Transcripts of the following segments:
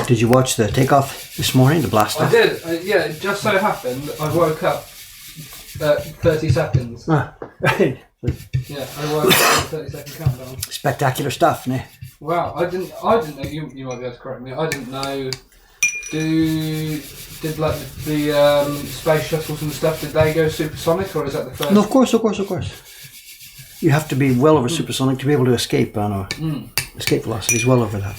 Did you watch the takeoff this morning, the blast off? I did. Yeah, it just so happened I woke up 30 seconds. Ah, right. Yeah, I woke up 30-second countdown. Spectacular stuff, ne? Wow, I didn't know. You might be able to correct me. I didn't know. Did like the space shuttles and stuff? Did they go supersonic, or is that the first? No, of course. You have to be well over supersonic to be able to escape. Escape velocity is well over that.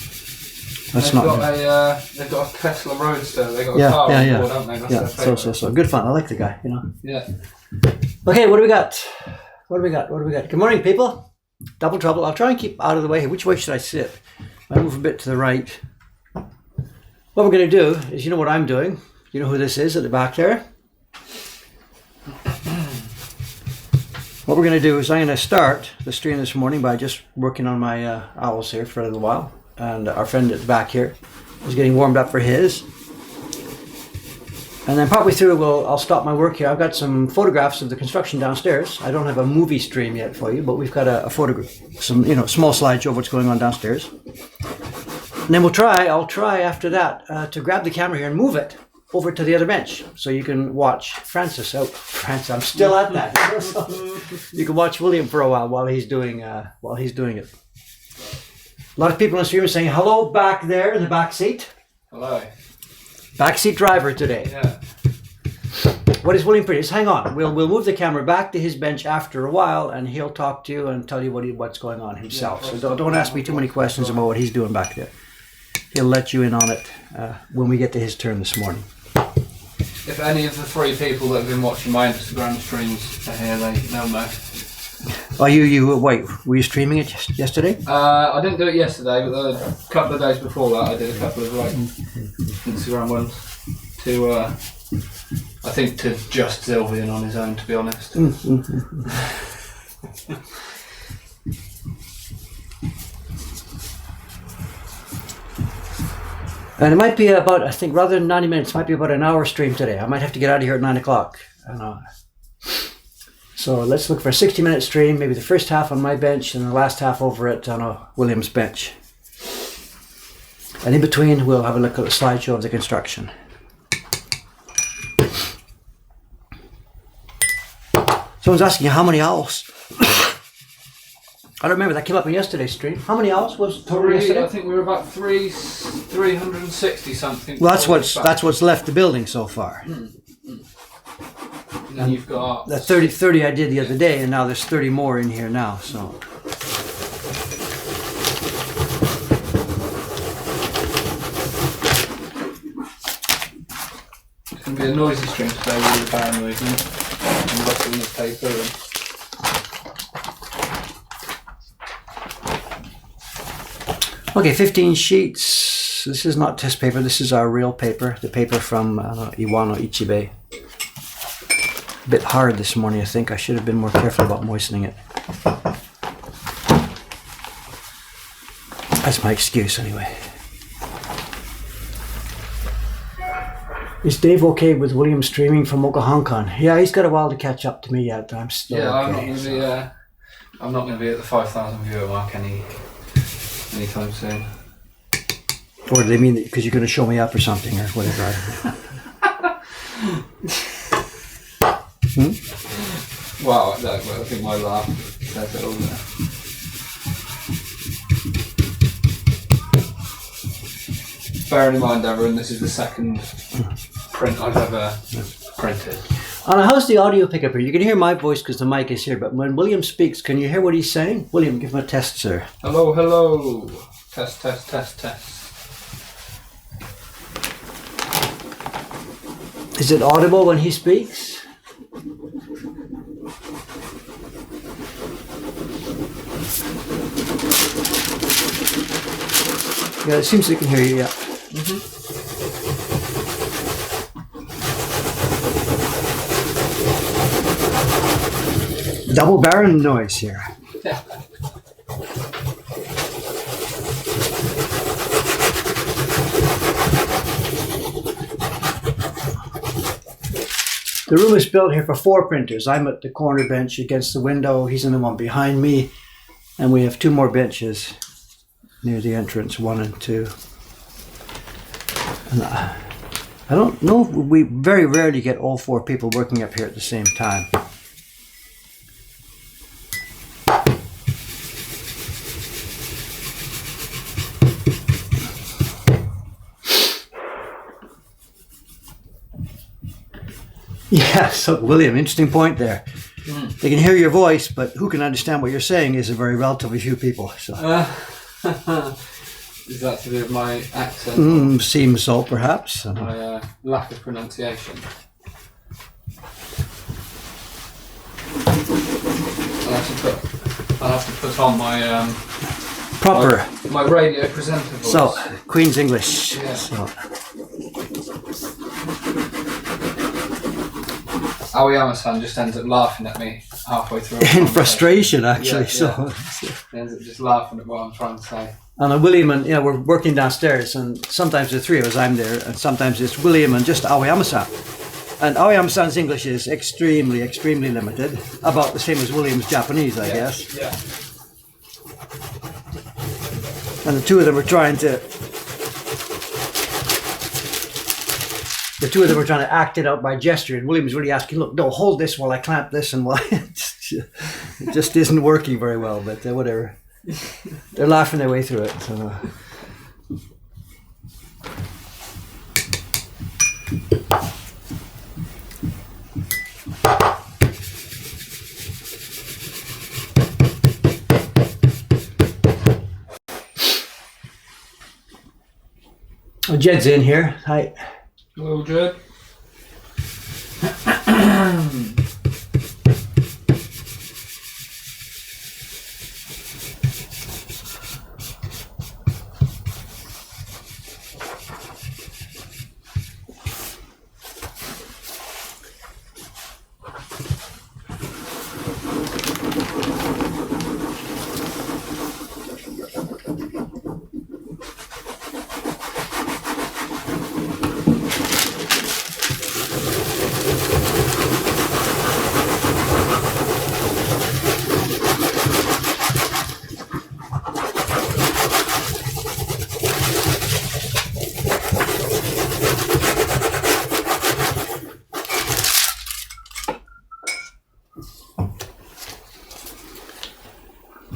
That's they've got a Tesla Roadster. They got a car on board, haven't they? That's their favourite. So good fun. I like the guy. Yeah. Okay, what do we got? Good morning, people. Double trouble. I'll try and keep out of the way here. Which way should I sit? I move a bit to the right. What we're going to do is, you know what I'm doing. You know who this is at the back there? What we're going to do is I'm going to start the stream this morning by just working on my owls here for a little while. And our friend at the back here is getting warmed up for his. And then partway through, I'll stop my work here. I've got some photographs of the construction downstairs. I don't have a movie stream yet for you, but we've got a photograph, some small slideshow of what's going on downstairs. And then I'll try after that to grab the camera here and move it over to the other bench, so you can watch Francis. Oh, Francis, I'm still at that. So you can watch William for a while he's doing it. A lot of people on the stream are saying hello back there in the back seat. Hello. Backseat driver today. Yeah. What is William Pretty? Hang on. We'll move the camera back to his bench after a while, and he'll talk to you and tell you what's going on himself. Yeah, so don't ask me too many questions about what he's doing back there. He'll let you in on it when we get to his turn this morning. If any of the 3 people that have been watching my Instagram streams are here, they'll know. Oh, wait, were you streaming it yesterday? I didn't do it yesterday, but a couple of days before that I did a couple of Instagram ones to, I think to just Sylvian on his own, to be honest. And it might be about, I think, rather than 90 minutes, it might be about an hour stream today. I might have to get out of here at 9 o'clock. I know. So let's look for a 60-minute stream, maybe the first half on my bench and the last half over at William's bench. And in between, we'll have a look at the slideshow of the construction. Someone's asking you how many owls. I don't remember, that came up in yesterday's stream. How many owls was total yesterday? I think we were about 360 something. Well, that's what's left the building so far. And then you've got the 30 I did the other day, and now there's 30 more in here now. So it's going to be a noisy stream today with the barren movement and rustling the paper. Okay, 15 sheets. This is not test paper. This is our real paper. The paper from Iwano Ichibe. A bit hard this morning, I think. I should have been more careful about moistening it. That's my excuse, anyway. Is Dave okay with William streaming from Mokuhankan? Yeah, he's got a while to catch up to me yet. I'm still okay. I'm not going to be at the 5,000 viewer mark anytime soon. Or do they mean that because you're going to show me up or something or whatever? Well, I think my laugh says it all there. Bearing in mind, everyone, this is the second print I've ever printed. Anna, how's the audio pickup here? You can hear my voice because the mic is here, but when William speaks, can you hear what he's saying? William, give him a test, sir. Hello, hello. Test, test, test, test. Is it audible when he speaks? Yeah, it seems they can hear you, yeah. Double barren noise here. Yeah. The room is built here for 4 printers. I'm at the corner bench against the window. He's in the one behind me. And we have 2 more benches near the entrance, 1 and 2. I don't know. We very rarely get all 4 people working up here at the same time. Yeah, so William, interesting point there. They can hear your voice, but who can understand what you're saying is a very relatively few people. So. Is that to do with my accent? Seems so, perhaps. My lack of pronunciation. I'll have to put on my proper my radio presenter voice. So, Queen's English. Yeah. So. Aoyama-san just ends up laughing at me halfway through. In frustration, actually. Yeah. So. He ends up just laughing at what I'm trying to say. And William and we're working downstairs, and sometimes the 3 of us, I'm there, and sometimes it's William and just Aoyama-san. And Aoyama-san's English is extremely, extremely limited, about the same as William's Japanese, I guess. Yeah. And the 2 of them are trying to. The 2 of them are trying to act it out by gesture, and William's really asking, "Look, no, hold this while I clamp this," and while it just isn't working very well. But whatever. They're laughing their way through it. So. Oh, Jed's in here. Hi. Hello, Jed.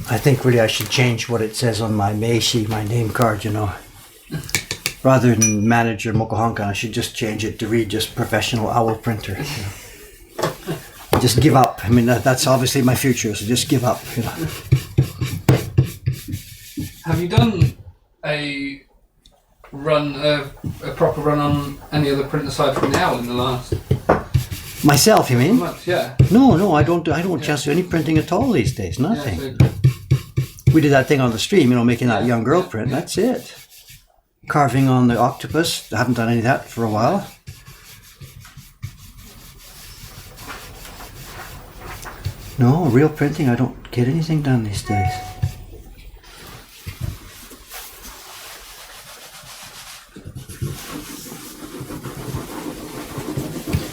I think really I should change what it says on my meishi, my name card, Rather than manager Mokuhankan, I should just change it to read just professional owl printer. Just give up. I mean, that's obviously my future, so just give up. Have you done a run, a proper run on any other print aside from the owl in the last? Myself, you mean? Months, yeah. No, I don't chance to do any printing at all these days. Nothing. Yeah, so We did that thing on the stream, making that young girl print. That's it. Carving on the octopus. I haven't done any of that for a while. No, real printing, I don't get anything done these days.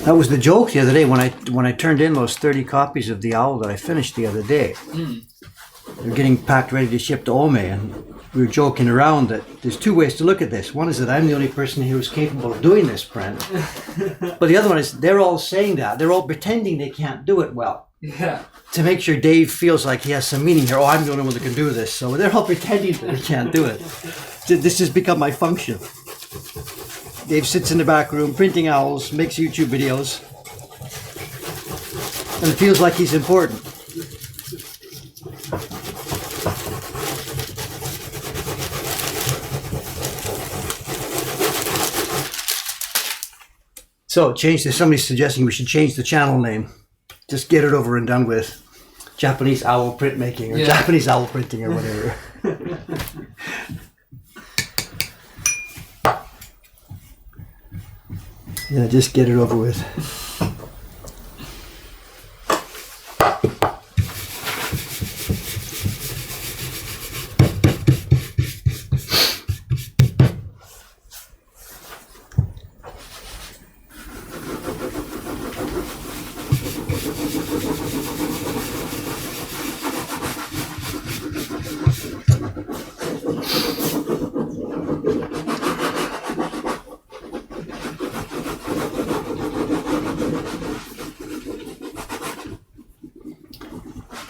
That was the joke the other day when I turned in those 30 copies of the owl that I finished the other day. They're getting packed ready to ship to Ome, and we were joking around that there's 2 ways to look at this. One is that I'm the only person here who's capable of doing this print. But the other one is they're all saying that. They're all pretending they can't do it well. Yeah. To make sure Dave feels like he has some meaning here. Oh, I'm the only one that can do this. So they're all pretending that they can't do it. This has become my function. Dave sits in the back room printing owls, makes YouTube videos, and it feels like he's important. So somebody's suggesting we should change the channel name. Just get it over and done with. Japanese owl printmaking or Japanese owl printing or whatever. Yeah, just get it over with.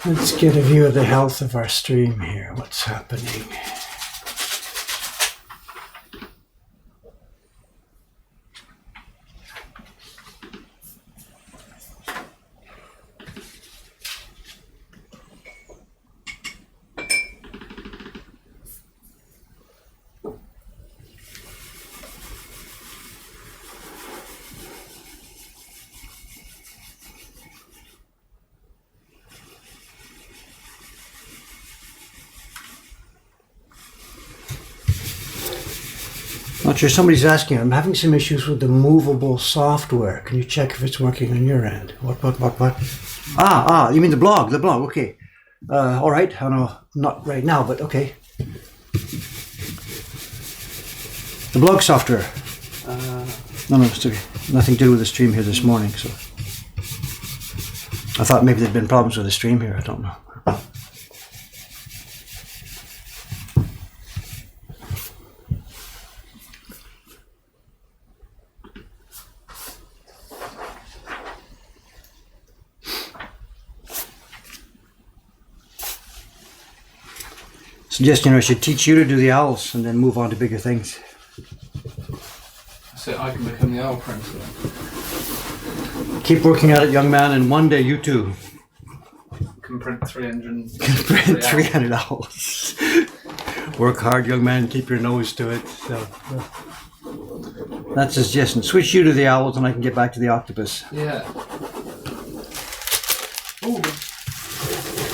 Let's get a view of the health of our stream here. What's happening? Not sure. Somebody's asking. I'm having some issues with the movable software. Can you check if it's working on your end? What? You mean the blog? The blog. Okay. All right. I don't know. Not right now, but okay. The blog software. No, it's okay. Nothing to do with the stream here this morning. So I thought maybe there'd been problems with the stream here. I don't know. Suggestion I should teach you to do the owls and then move on to bigger things. So I can become the owl prince then. Keep working at it, young man, and one day you too Can print 300. can print 300 owls. Work hard, young man, and keep your nose to it. So, that's a suggestion. Switch you to the owls and I can get back to the octopus. Yeah. Ooh.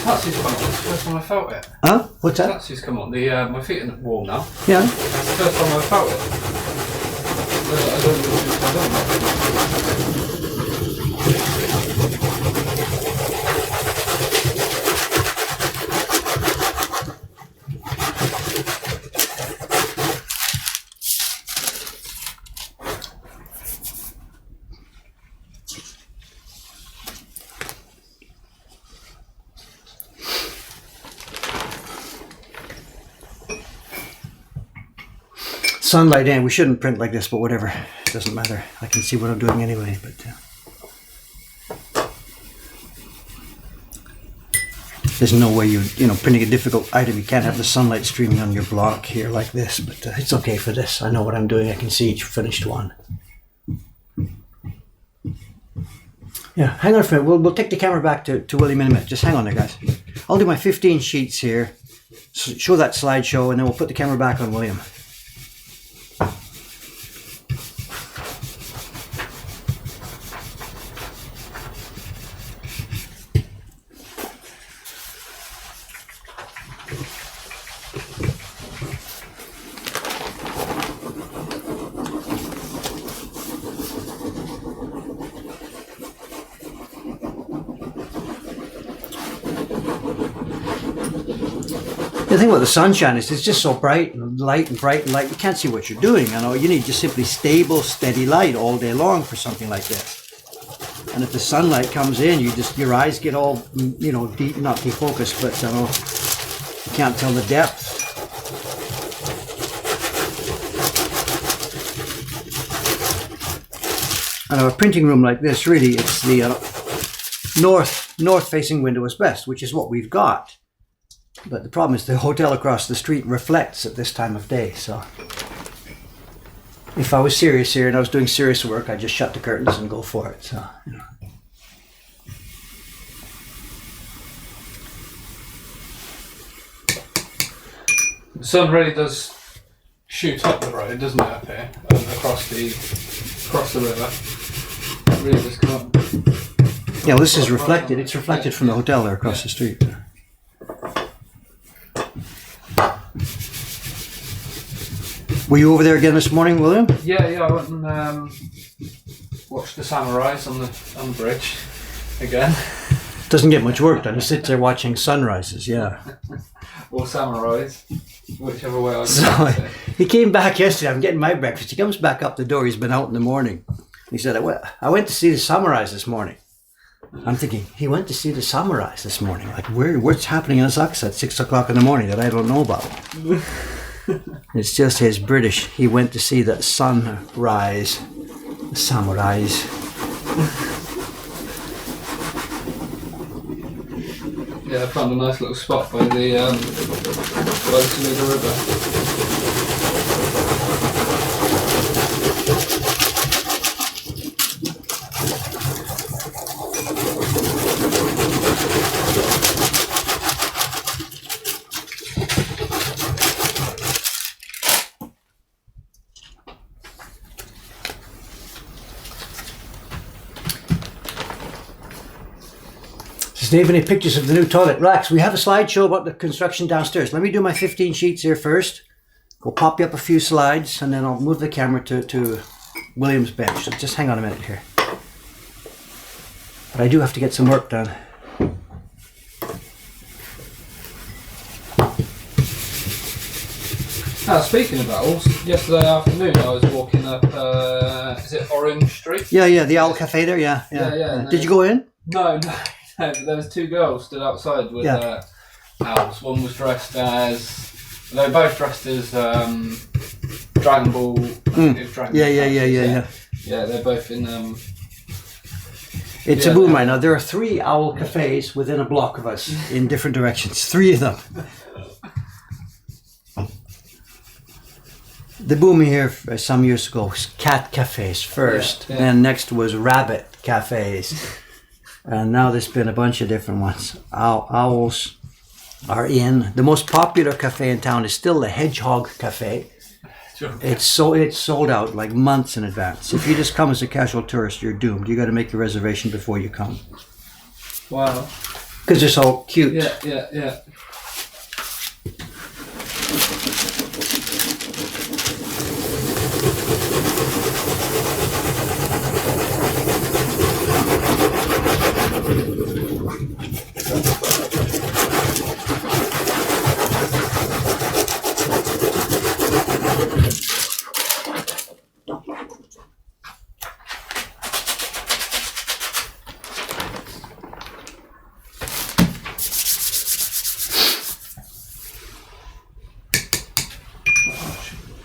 Tatsy's come on. It's the first time I felt it. Huh? What's that? Tatsy's come on. My feet are warm now. Yeah. That's the first time I felt it. I don't know what's going Sunlight in. We shouldn't print like this, but whatever. It doesn't matter. I can see what I'm doing anyway. But there's no way printing a difficult item. You can't have the sunlight streaming on your block here like this. But it's okay for this. I know what I'm doing. I can see each finished one. Yeah, hang on for a minute. We'll take the camera back to William in a minute. Just hang on there, guys. I'll do my 15 sheets here. Show that slideshow, and then we'll put the camera back on William. The thing about the sunshine is it's just so bright and light. You can't see what you're doing. You need just simply stable, steady light all day long for something like this. And if the sunlight comes in, your eyes get all, not defocused, but you can't tell the depth. And a printing room like this, really, it's the north-facing window is best, which is what we've got. But the problem is the hotel across the street reflects at this time of day, so if I was serious here and I was doing serious work, I'd just shut the curtains and go for it. So, The sun really does shoot up the road, doesn't it, up here, across the river. It really does come up. Yeah, well, this is reflected. It's reflected from the hotel there across the street. Were you over there again this morning, William? Yeah, I went and watched the samurais on the bridge again. Doesn't get much work done. You sit there watching sunrises, yeah. Or samurais, whichever way I So he came back yesterday. I'm getting my breakfast. He comes back up the door. He's been out in the morning. He said, I went to see the samurais this morning. I'm thinking, he went to see the samurais this morning. Like, what's happening in Osaka at 6 o'clock in the morning that I don't know about? It's just his British. He went to see the sunrise, the samurais. Yeah, I found a nice little spot by the Saluda River. Dave, any pictures of the new toilet? Relax, we have a slideshow about the construction downstairs. Let me do my 15 sheets here first. We'll pop you up a few slides and then I'll move the camera to William's bench. So just hang on a minute here. But I do have to get some work done. Speaking of owls, yesterday afternoon I was walking up, is it Orange Street? Yeah, the Owl Cafe there, yeah. Did you go in? No, but there was two girls stood outside with owls. One was dressed as, they were both dressed as Dragon Ball. Dragon Yeah. Yeah, they're both in. It's a boom right now. There are 3 owl cafes within a block of us in different directions. 3 of them. The boom here some years ago was cat cafes first, then next was rabbit cafes, and now there's been a bunch of different ones. Owls are in. The most popular cafe in town is still the Hedgehog Cafe. Sure. It's sold out like months in advance. If you just come as a casual tourist, you're doomed. You got to make your reservation before you come. Wow. Because they're so cute. Yeah.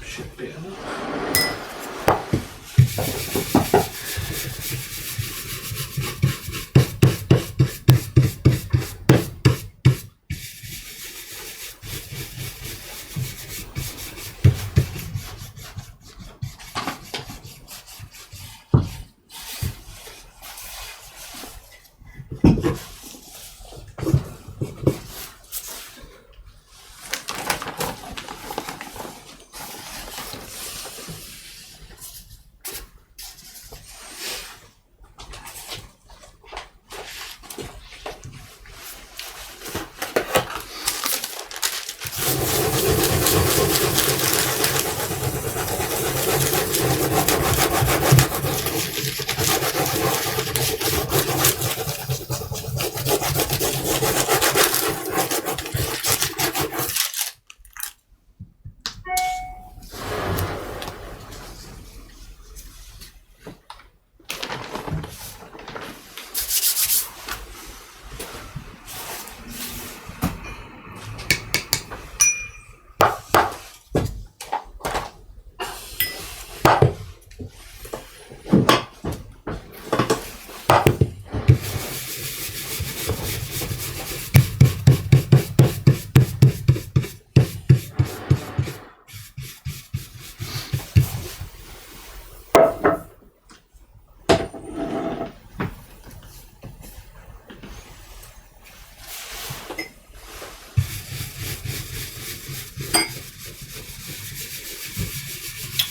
Should be enough.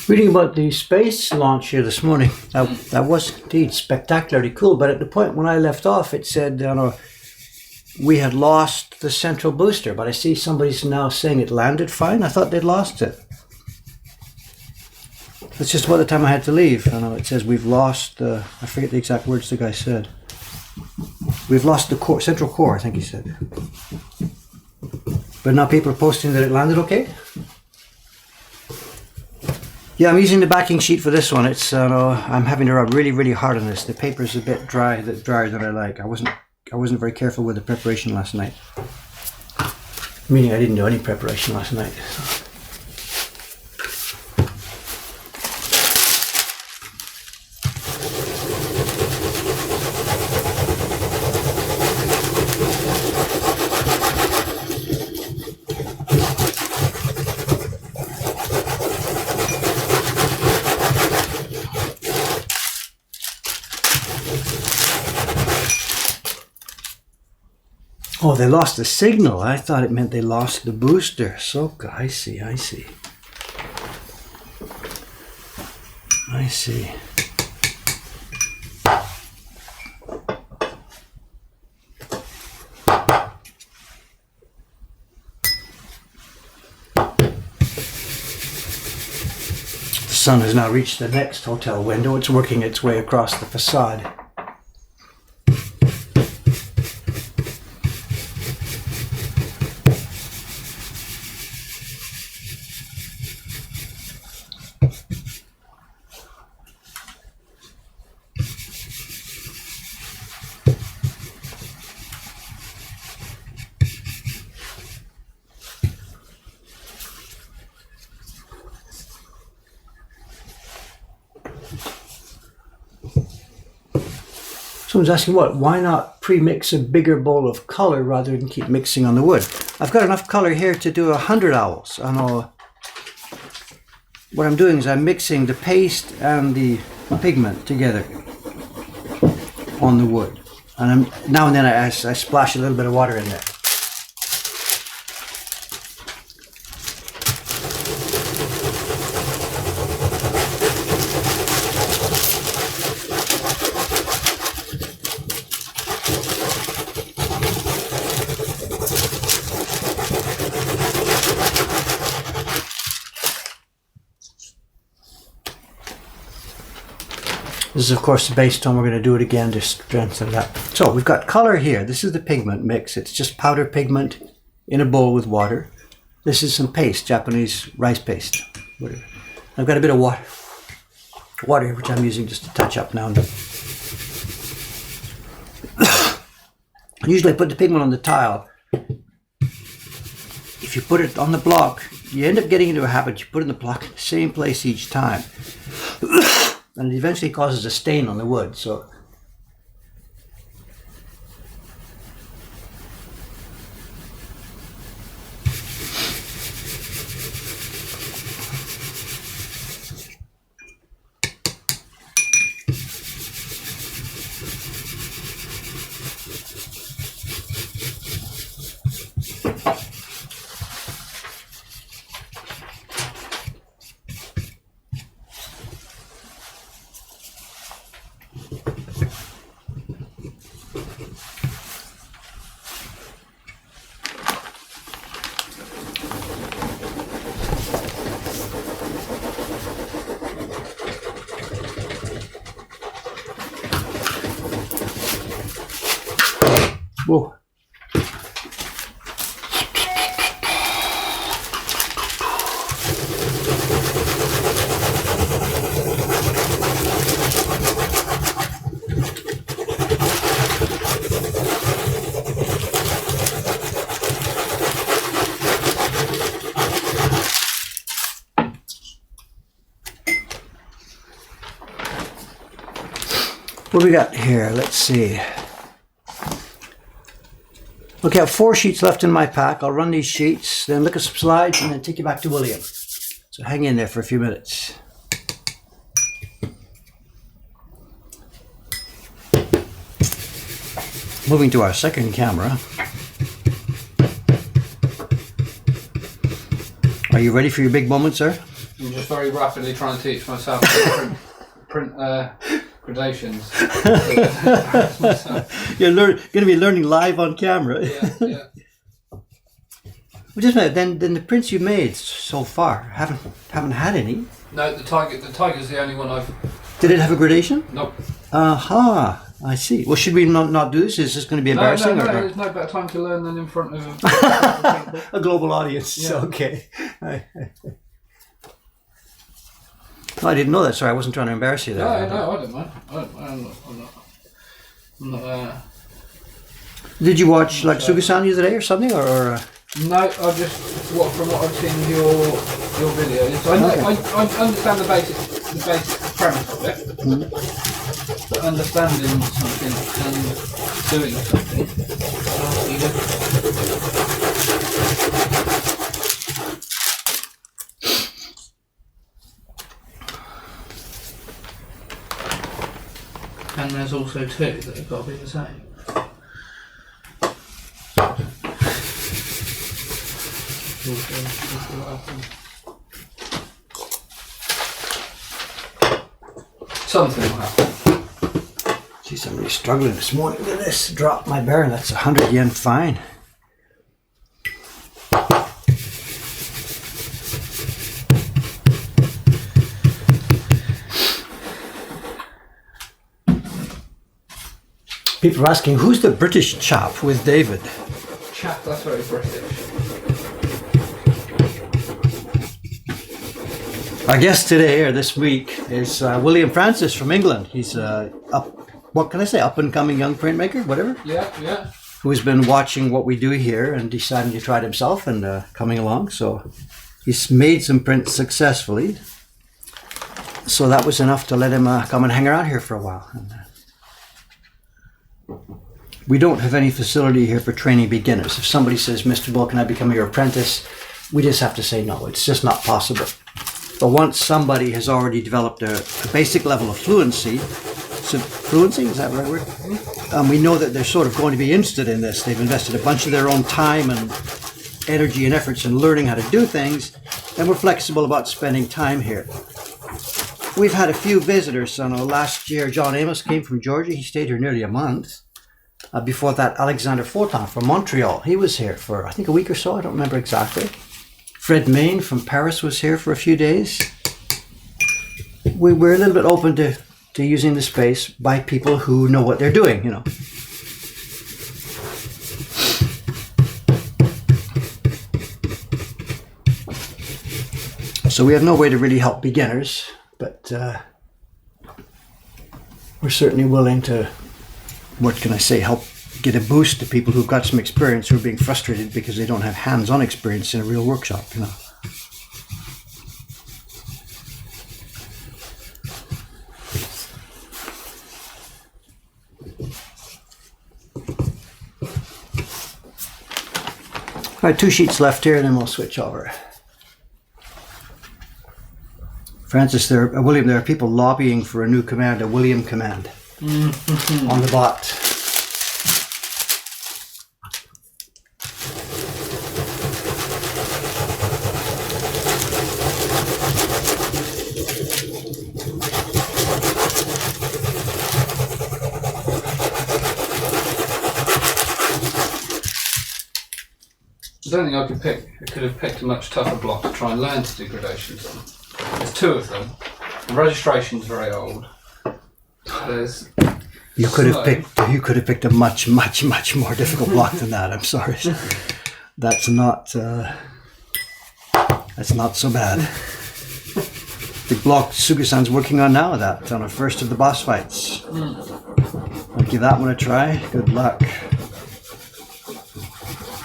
Reading about the space launch here this morning, that was indeed spectacularly cool. But at the point when I left off, it said we had lost the central booster. But I see somebody's now saying it landed fine. I thought they'd lost it. That's just about the time I had to leave. I know it says we've lost I forget the exact words the guy said. We've lost the core, central core, I think he said. But now people are posting that it landed okay. Yeah, I'm using the backing sheet for this one. It's I'm having to rub really hard on this. The paper's a bit drier than I like. I wasn't very careful with the preparation last night. Meaning I didn't do any preparation last night. Oh, they lost the signal. I thought it meant they lost the booster. So, I see. I see. The sun has now reached the next hotel window. It's working its way across the facade. Someone's asking why not pre-mix a bigger bowl of color rather than keep mixing on the wood? I've got enough color here to do 100 owls. What I'm doing is I'm mixing the paste and the pigment together on the wood. And now and then I splash a little bit of water in there. This is of course the base tone. We're going to do it again to strengthen that. So we've got color here. This is the pigment mix. It's just powder pigment in a bowl with water. This is some paste, Japanese rice paste. Whatever. I've got a bit of water here, which I'm using just to touch up now and then. Usually I put the pigment on the tile. If you put it on the block, you end up getting into a habit. You put it in the block in the same place each time. And it eventually causes a stain on the wood. So whoa. What do we got here? Let's see. Okay, I have 4 sheets left in my pack. I'll run these sheets, then look at some slides, and then take you back to William. So hang in there for a few minutes. Moving to our second camera. Are you ready for your big moment, sir? I'm just very rapidly trying to teach myself to print gradations. You're going to be learning live on camera. Yeah. Well, just a minute. Then the prints you made so far haven't had any. No, the tiger's the only one I've. Did it have a gradation? Nope. Aha. I see. Well, should we not do this? Is this going to be embarrassing? No, there's no better time to learn than in front of a global audience. Yeah. Okay. I didn't know that. Sorry, I wasn't trying to embarrass you there. No, I don't mind. I'm not. Did you watch like Sugi-san the other day or something, or? No, I just from what I've seen of your videos. I understand the basic premise of it. Mm-hmm. But understanding something and doing something. And there's also 2 that have got to be the same. We'll see what happens. Something will happen. Geez, I'm really struggling this morning. Look at this. Drop my bearing. That's 100 yen fine. People are asking, who's the British chap with David? Chap, that's very British. Our guest today, or this week, is William Francis from England. He's up and coming young printmaker, whatever. Yeah. Who's been watching what we do here and deciding to try it himself and coming along. So he's made some prints successfully. So that was enough to let him come and hang around here for a while. And, we don't have any facility here for training beginners. If somebody says, Mr. Bull, can I become your apprentice? We just have to say no. It's just not possible. But once somebody has already developed a basic level of fluency, is that the right word? We know that they're sort of going to be interested in this. They've invested a bunch of their own time and energy and efforts in learning how to do things, and we're flexible about spending time here. We've had a few visitors. So last year, John Amos came from Georgia. He stayed here nearly a month. Before that, Alexander Fortin from Montreal. He was here for, I think, a week or so. I don't remember exactly. Fred Main from Paris was here for a few days. We're a little bit open to using the space by people who know what they're doing, you know. So we have no way to really help beginners, but we're certainly willing to, what can I say, help get a boost to people who've got some experience who are being frustrated because they don't have hands-on experience in a real workshop, you know. All right, 2 sheets left here, and then we'll switch over. Francis, William, there are people lobbying for a new command, a William command, on the bot. I don't think I could have picked a much tougher block to try and learn to do gradations on. There's 2 of them. The registration's very old. There's You could have picked a much more difficult block than that. I'm sorry. That's not so bad. The block Suga-san's working on now, that on our first of the boss fights. I'll give that one a try. Good luck.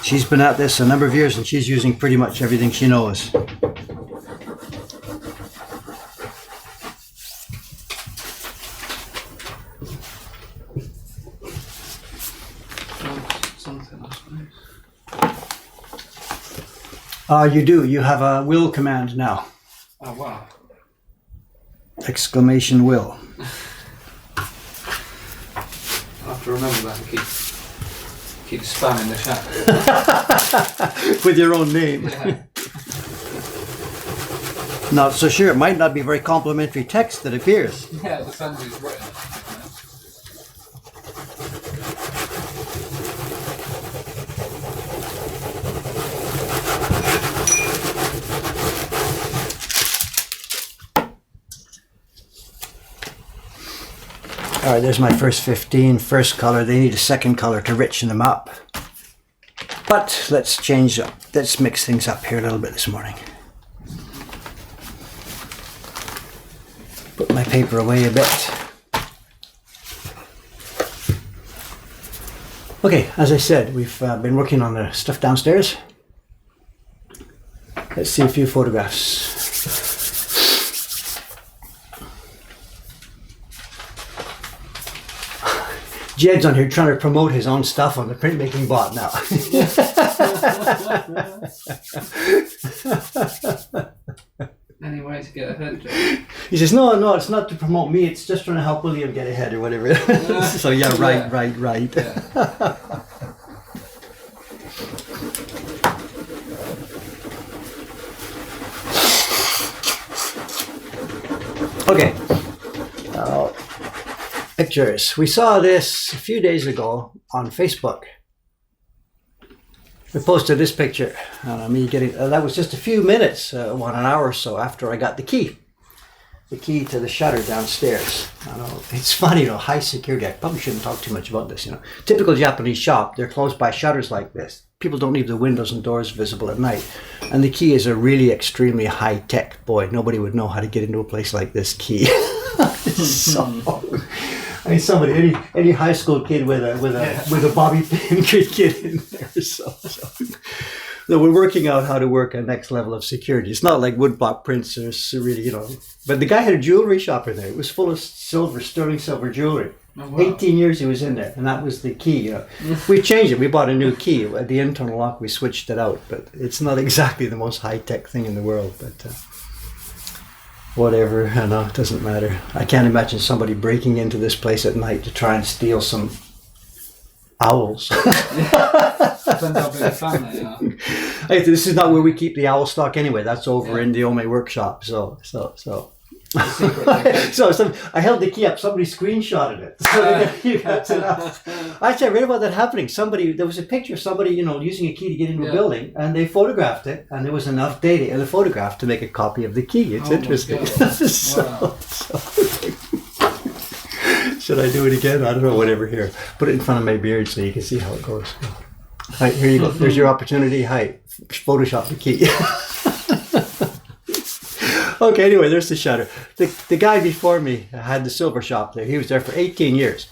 She's been at this a number of years and she's using pretty much everything she knows. You do. You have a will command now. Oh, wow. Exclamation will. I have to remember that and keep spamming the chat. With your own name. Yeah. Not so sure. It might not be very complimentary text that appears. Yeah, it depends who's written it. All right, there's my first 15, first color. They need a second color to richen them up. But let's mix things up here a little bit this morning. Put my paper away a bit. Okay, as I said, we've been working on the stuff downstairs. Let's see a few photographs. Jed's on here trying to promote his own stuff on the printmaking bot now. Any way to get ahead, Jed? He says, no, it's not to promote me, it's just trying to help William get ahead or whatever. So yeah, right. Yeah. Okay. Pictures. We saw this a few days ago on Facebook. We posted this picture. Me getting that was just a few minutes, an hour or so after I got the key to the shutter downstairs. I know it's funny, high security. I probably shouldn't talk too much about this. Typical Japanese shop. They're closed by shutters like this. People don't leave the windows and doors visible at night. And the key is a really extremely high tech. Boy, nobody would know how to get into a place like this key. Somebody, any high school kid with a bobby pin could get in there. So we're working out how to work a next level of security. It's not like woodblock prints or really, But the guy had a jewelry shop in there. It was full of sterling silver jewelry. Oh, wow. 18 years he was in there, and that was the key. We changed it. We bought a new key. At the internal lock, we switched it out, but it's not exactly the most high-tech thing in the world. But whatever, it doesn't matter. I can't imagine somebody breaking into this place at night to try and steal some owls. Depends how big a fan they are. Hey, this is not where we keep the owl stock anyway. That's over in the Ome workshop. So I held the key up. Somebody screenshotted it. Actually, I read about that happening. There was a picture of somebody, using a key to get into a building, and they photographed it, and there was enough data in the photograph to make a copy of the key. It's interesting. Wow. Should I do it again? I don't know. Whatever. Here, put it in front of my beard so you can see how it goes. Right, here you go. There's your opportunity. Hi, Photoshop the key. Okay, anyway, there's the shutter. The guy before me had the silver shop there. He was there for 18 years.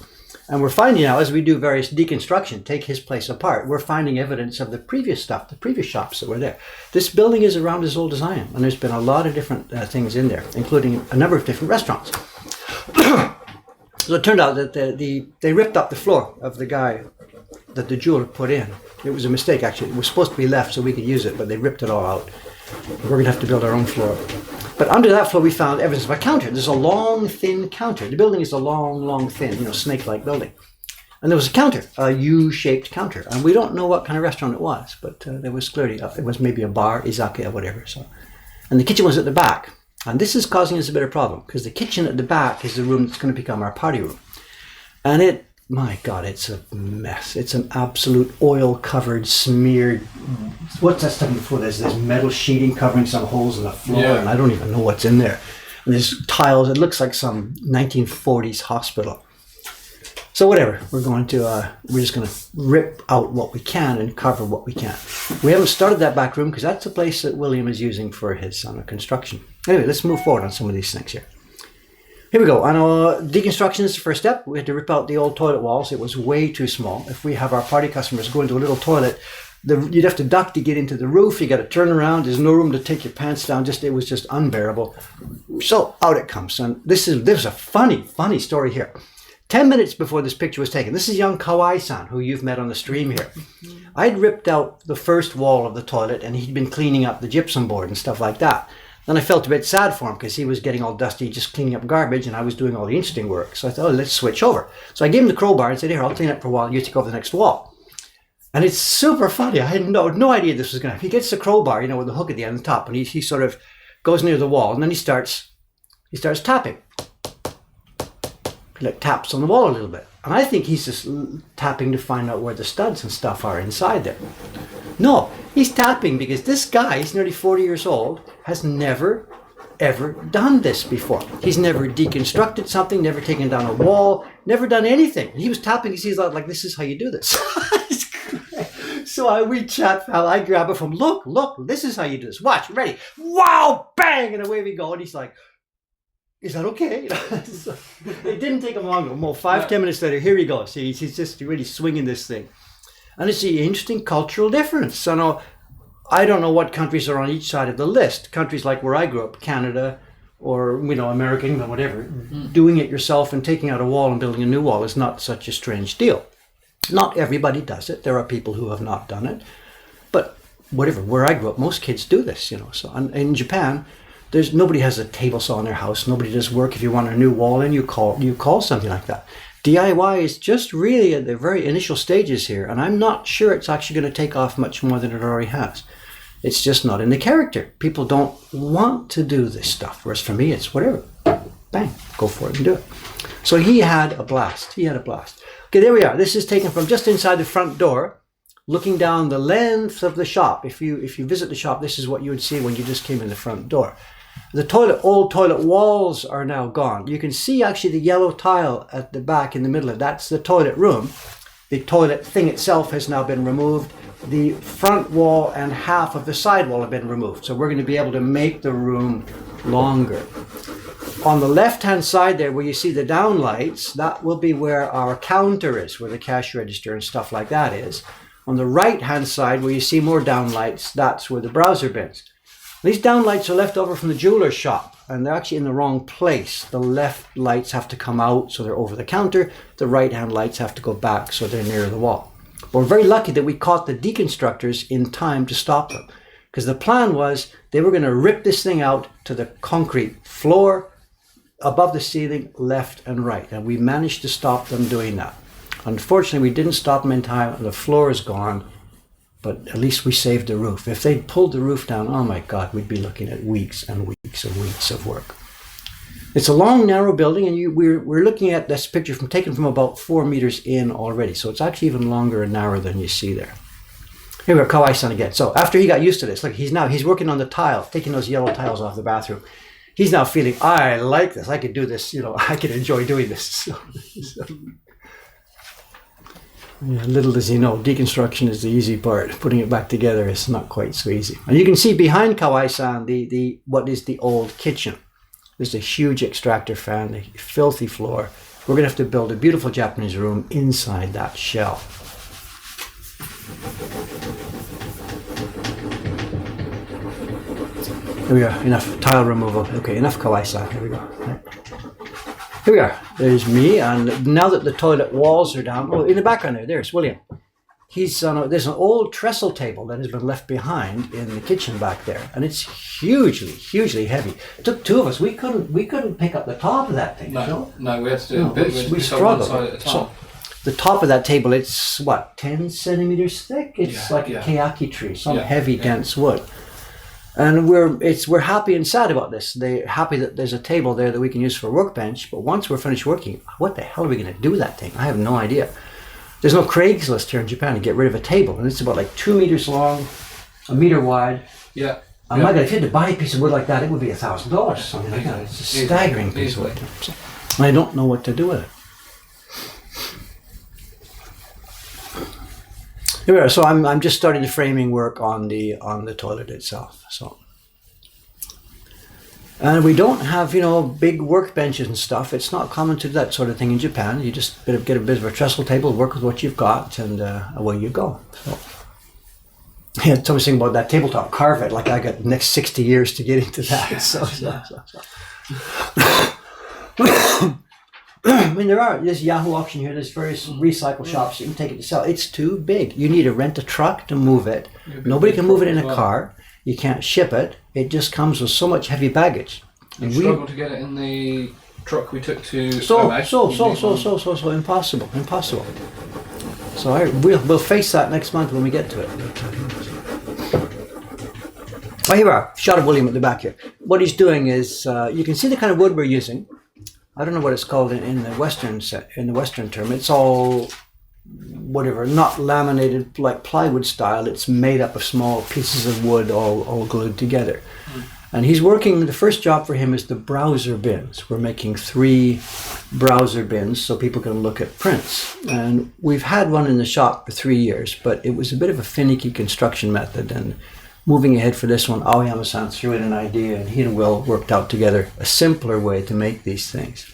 And we're finding now, as we do various deconstruction, take his place apart, we're finding evidence of the previous stuff, the previous shops that were there. This building is around as old as I am, and there's been a lot of different things in there, including a number of different restaurants. So it turned out that they ripped up the floor of the guy that the jeweler put in. It was a mistake, actually. It was supposed to be left so we could use it, but they ripped it all out. We're going to have to build our own floor. But under that floor, we found evidence of a counter. There's a long, thin counter. The building is a long, thin, snake-like building. And there was a counter, a U-shaped counter. And we don't know what kind of restaurant it was, but there was clearly, it was maybe a bar, izakaya, whatever. And the kitchen was at the back. And this is causing us a bit of a problem, because the kitchen at the back is the room that's going to become our party room. And my God, it's a mess. It's an absolute oil-covered, smeared, what's that stuff before? There's metal sheeting covering some holes in the floor, and I don't even know what's in there. And there's tiles. It looks like some 1940s hospital. So whatever, we're just going to rip out what we can and cover what we can. We haven't started that back room because that's the place that William is using for his construction. Anyway, let's move forward on some of these things here. Here we go. Deconstruction is the first step. We had to rip out the old toilet walls. It was way too small. If we have our party customers go into a little toilet, you'd have to duck to get into the roof. You got to turn around. There's no room to take your pants down. It was just unbearable. So out it comes. And there's a funny story here. 10 minutes before this picture was taken, this is young Kawai-san, who you've met on the stream here. I'd ripped out the first wall of the toilet, and he'd been cleaning up the gypsum board and stuff like that. Then I felt a bit sad for him because he was getting all dusty, just cleaning up garbage, and I was doing all the interesting work. So I thought, let's switch over. So I gave him the crowbar and said, here, I'll clean up for a while. You take over the next wall. And it's super funny. I had no idea this was going to happen. He gets the crowbar, with the hook at the end and the top, and he sort of goes near the wall, and then he starts tapping. He taps on the wall a little bit. And I think he's just tapping to find out where the studs and stuff are inside there. No, he's tapping because this guy, he's nearly 40 years old, has never, ever done this before. He's never deconstructed something, never taken down a wall, never done anything. And he was tapping because he's like, this is how you do this. So we chat, pal. I grab it from, look, this is how you do this. Watch, ready. Wow, bang, and away we go. And he's like, is that okay? So it didn't take him long. More 5-10 minutes later, here he goes. He's just really swinging this thing. And it's an interesting cultural difference. So I don't know what countries are on each side of the list. Countries like where I grew up, Canada, or America, England, whatever. Doing it yourself and taking out a wall and building a new wall is not such a strange deal. Not everybody does it. There are people who have not done it. But whatever, where I grew up, most kids do this, So in Japan, nobody has a table saw in their house. Nobody does work. If you want a new wall in, you call something like that. DIY is just really at the very initial stages here, and I'm not sure it's actually going to take off much more than it already has. It's just not in the character. People don't want to do this stuff, whereas for me, it's whatever. bang, go for it and do it. So he had a blast. Okay, there we are. This is taken from just inside the front door, looking down the length of the shop. If you visit the shop, this is what you would see when you just came in the front door. The old toilet walls are now gone. You can see actually the yellow tile at the back in the middle of that's the toilet room. The toilet thing itself has now been removed. The front wall and half of the side wall have been removed. So we're going to be able to make the room longer. On the left-hand side there, where you see the downlights, that will be where our counter is, where the cash register and stuff like that is. On the right-hand side, where you see more downlights, that's where the browser bins. These downlights are left over from the jeweler's shop, and they're actually in the wrong place. The left lights have to come out, so they're over the counter. The right-hand lights have to go back, so they're near the wall. But we're very lucky that we caught the deconstructors in time to stop them, because the plan was they were going to rip this thing out to the concrete floor, above the ceiling, left and right, and we managed to stop them doing that. Unfortunately, we didn't stop them in time, and the floor is gone. But at least we saved the roof. If they'd pulled the roof down, oh my God, we'd be looking at weeks and weeks and weeks of work. It's a long, narrow building, and we're looking at this picture taken from about 4 meters in already. So it's actually even longer and narrower than you see there. Here we are, Kawai-san again. So after he got used to this, look, he's working on the tile, taking those yellow tiles off the bathroom. He's now feeling, I like this. I could do this. I could enjoy doing this. Yeah, little does he know, deconstruction is the easy part. Putting it back together is not quite so easy. And you can see behind Kawai-san what is the old kitchen. There's a huge extractor fan, a filthy floor. We're going to have to build a beautiful Japanese room inside that shell. Here we are, enough tile removal. Okay, enough Kawai-san. Here we go. Right. Here we are. There's me, and now that the toilet walls are down, in the background there's William. There's an old trestle table that has been left behind in the kitchen back there, and it's hugely heavy. It took two of us. We couldn't pick up the top of that thing. No, we had to do a bit. We struggled. So the top of that table, it's what, 10 centimeters thick? It's like a keyaki tree, some heavy, dense wood. And we're happy and sad about this. They're happy that there's a table there that we can use for a workbench, but once we're finished working, what the hell are we going to do with that thing? I have no idea. There's no Craigslist here in Japan to get rid of a table, and it's about like 2 meters long, a meter wide. Yeah. My God, if you had to buy a piece of wood like that, it would be $1,000, something like that. It's a staggering piece of wood. And I don't know what to do with it. Here we are. So I'm just starting the framing work on the toilet itself. So, and we don't have big workbenches and stuff. It's not common to do that sort of thing in Japan. You just get a bit of a trestle table, work with what you've got, and away you go. So, yeah, it's always thinking about that tabletop, carve it. Like I got the next 60 years to get into that. So. I mean, there's Yahoo auction here. There's various recycle shops. You can take it to sell. It's too big. You need to rent a truck to move it. Nobody can move it in a car. You can't ship it. It just comes with so much heavy baggage. And we struggled to get it in the truck we took to. So impossible. So we'll face that next month when we get to it. Oh, here we are. Shot of William at the back here. What he's doing is, you can see the kind of wood we're using. I don't know what it's called in the Western term. It's all whatever, not laminated like plywood style. It's made up of small pieces of wood all glued together. And he's working, the first job for him is the browser bins. We're making 3 browser bins so people can look at prints. And we've had one in the shop for 3 years, but it was a bit of a finicky construction method. And moving ahead for this one, Aoyama-san threw in an idea, and he and Will worked out together a simpler way to make these things.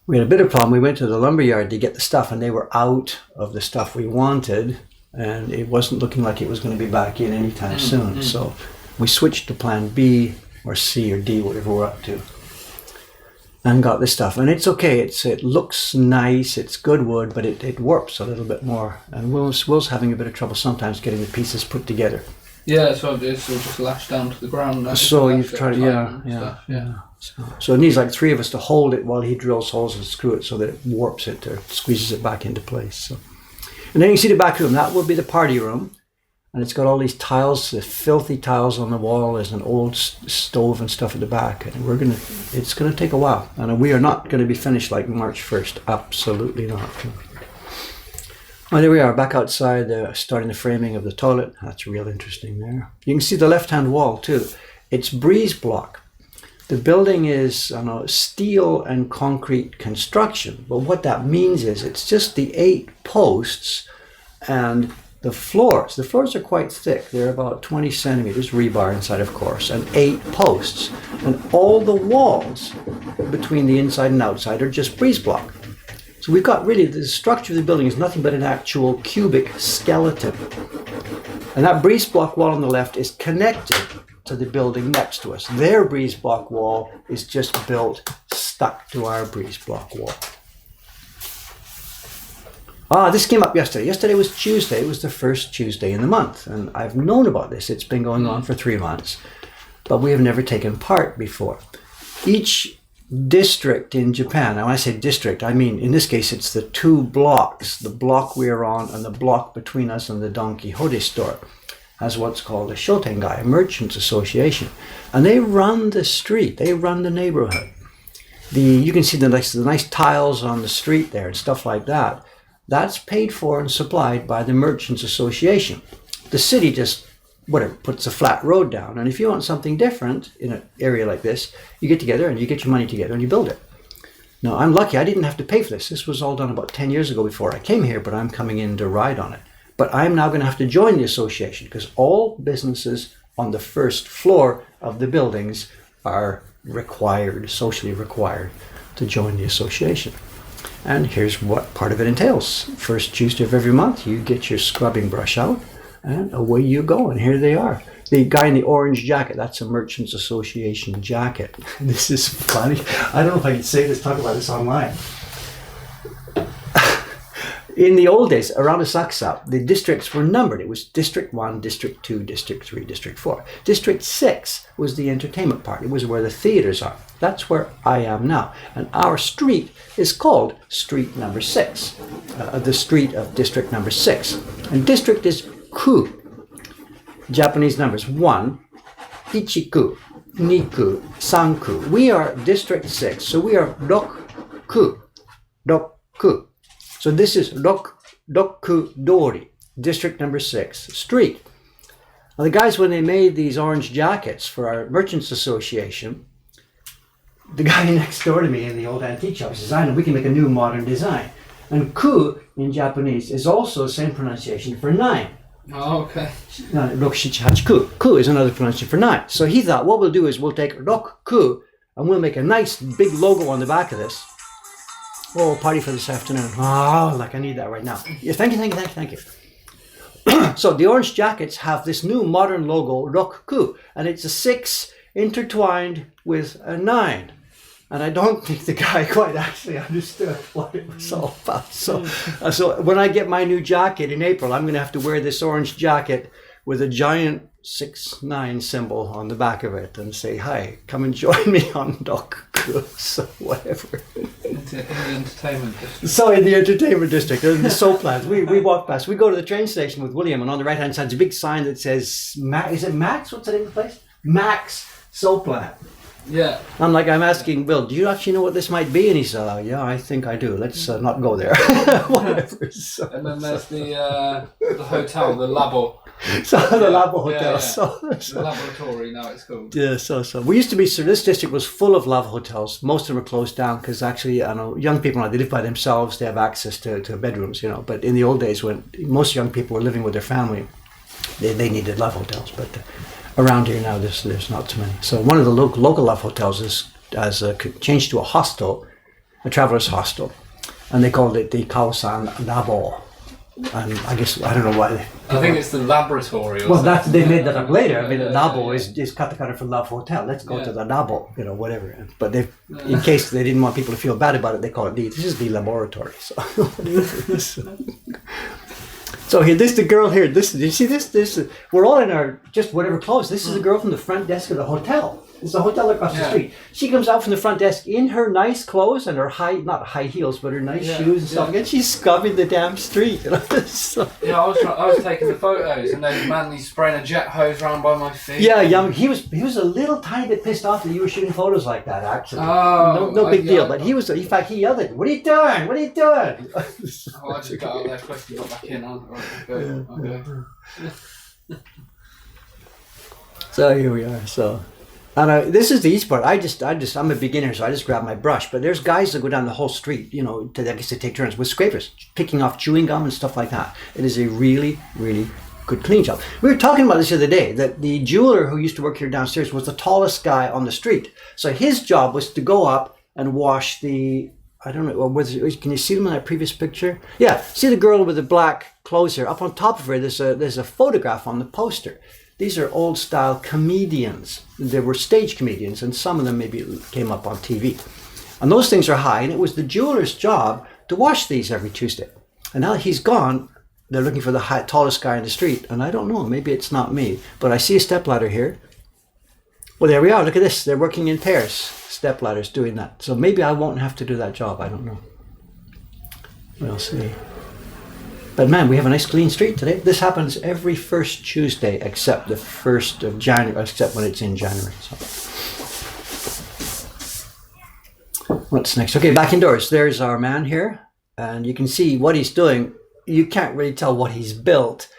We had a bit of a problem. We went to the lumberyard to get the stuff, and they were out of the stuff we wanted, and it wasn't looking like it was going to be back in anytime soon. So we switched to plan B or C or D, whatever we're up to, and got this stuff. And it's okay. It looks nice. It's good wood, but it warps a little bit more. And Will's having a bit of trouble sometimes getting the pieces put together. Yeah, so it's all just lashed down to the ground. So you've tried, yeah. So it needs like 3 of us to hold it while he drills holes and screw it so that it warps it or squeezes it back into place. So, and then you can see the back room. That will be the party room. And it's got all these tiles, the filthy tiles on the wall. There's an old stove and stuff at the back. And it's going to take a while. And we are not going to be finished like March 1st. Absolutely not. Well, there we are, back outside, starting the framing of the toilet. That's real interesting there. You can see the left-hand wall too. It's breeze block. The building is steel and concrete construction. But what that means is it's just the 8 posts and the floors. The floors are quite thick. They're about 20 centimeters, rebar inside, of course, and 8 posts. And all the walls between the inside and outside are just breeze block. So we've got really, the structure of the building is nothing but an actual cubic skeleton. And that breeze block wall on the left is connected to the building next to us. Their breeze block wall is just built, stuck to our breeze block wall. This came up yesterday. Yesterday was Tuesday. It was the first Tuesday in the month. And I've known about this. It's been going on for 3 months. But we have never taken part before. Each district in Japan, now when I say district, I mean, in this case, it's the 2 blocks. The block we're on and the block between us and the Don Quixote store has what's called a shotengai, a merchants association. And they run the street. They run the neighborhood. You can see the nice tiles on the street there and stuff like that. That's paid for and supplied by the Merchants Association. The city just, puts a flat road down. And if you want something different in an area like this, you get together and you get your money together and you build it. Now, I'm lucky I didn't have to pay for this. This was all done about 10 years ago before I came here, but I'm coming in to ride on it. But I'm now going to have to join the association because all businesses on the first floor of the buildings are required, socially required, to join the association. And here's what part of it entails. First Tuesday of every month, you get your scrubbing brush out, and away you go. And here they are. The guy in the orange jacket, that's a Merchants Association jacket. This is funny. I don't know if I can say this, talk about this online. In the old days, around Asakusa, the districts were numbered. It was District 1, District 2, District 3, District 4. District 6 was the entertainment part. It was where the theaters are. That's where I am now. And our street is called Street Number 6, the street of District Number 6. And district is ku. Japanese numbers 1, ichiku, niku, sanku. We are District 6, so we are roku, roku. So this is Roku Dori, District Number 6, street. Now the guys, when they made these orange jackets for our Merchants Association, the guy next door to me in the old antique shop says, I know, we can make a new modern design. And ku in Japanese is also the same pronunciation for 9. Oh, okay. Ku. Ku is another pronunciation for 9. So he thought, what we'll do is we'll take Roku and we'll make a nice big logo on the back of this. Oh, party for this afternoon. Oh, like I need that right now. Yeah, thank you. So the orange jackets have this new modern logo, Roku, and it's a 6 intertwined with a 9. And I don't think the guy quite actually understood what it was all about. So when I get my new jacket in April, I'm going to have to wear this orange jacket with a giant 6-9 symbol on the back of it and say, hi, come and join me on Roku. So whatever. In the entertainment district. So in the entertainment district, the Soplans, we walk past. We go to the train station with William, and on the right-hand side is a big sign that says, is it Max? What's the name of the place? Max Soplan. Yeah. I'm asking Bill, do you actually know what this might be? And he said, yeah, I think I do. Let's not go there. Whatever. So, and then there's the hotel, the Labo. So the Labo Hotel. Yeah. So, the laboratory, now it's called. Yeah, so. We used to be, so this district was full of Labo hotels. Most of them were closed down because actually, young people now, they live by themselves. They have access to bedrooms, But in the old days when most young people were living with their family, they needed Labo hotels. But around here now, there's not too many. So one of the local Love hotels has changed to a hostel, a traveler's hostel, and they called it the Kaosan Labo. And I guess, I don't know why. I think it's the laboratory. Well, they made that up later. I mean, the Labo is katakana for Love Hotel. Let's go to the Labo, whatever. But in case they didn't want people to feel bad about it, they call it this is the laboratory. So here, this is the girl here. Do you see this? We're all in our just whatever clothes. This is the girl from the front desk of the hotel. It's a hotel across the street. She comes out from the front desk in her nice clothes and her not high heels, but her nice shoes and stuff. And she's scrubbing the damn street. So. Yeah, I was taking the photos, and then Manley spraying a jet hose around by my feet. Yeah. He was a little tiny bit pissed off that you were shooting photos like that. Actually, no big deal. But he was. In fact, he yelled at you. What are you doing? What are you doing? I just got out there quickly, got back in. Okay. So here we are. So, and this is the easy part. I'm a beginner, so I just grab my brush. But there's guys that go down the whole street, I guess they take turns with scrapers, picking off chewing gum and stuff like that. It is a really, really good clean job. We were talking about this the other day, that the jeweler who used to work here downstairs was the tallest guy on the street. So his job was to go up and wash the, I don't know, can you see them in that previous picture? Yeah, see the girl with the black clothes here? Up on top of her, there's a photograph on the poster. These are old style comedians. They were stage comedians, and some of them maybe came up on TV. And those things are high, and it was the jeweler's job to wash these every Tuesday. And now he's gone, they're looking for the tallest guy in the street, and I don't know, maybe it's not me, but I see a stepladder here. Well, there we are, look at this, they're working in pairs, stepladders doing that. So maybe I won't have to do that job, I don't know. We'll see. But man, we have a nice clean street today. This happens every first Tuesday except the 1st of January, except when it's in January. So. What's next? Okay, back indoors. There's our man here. And you can see what he's doing. You can't really tell what he's built.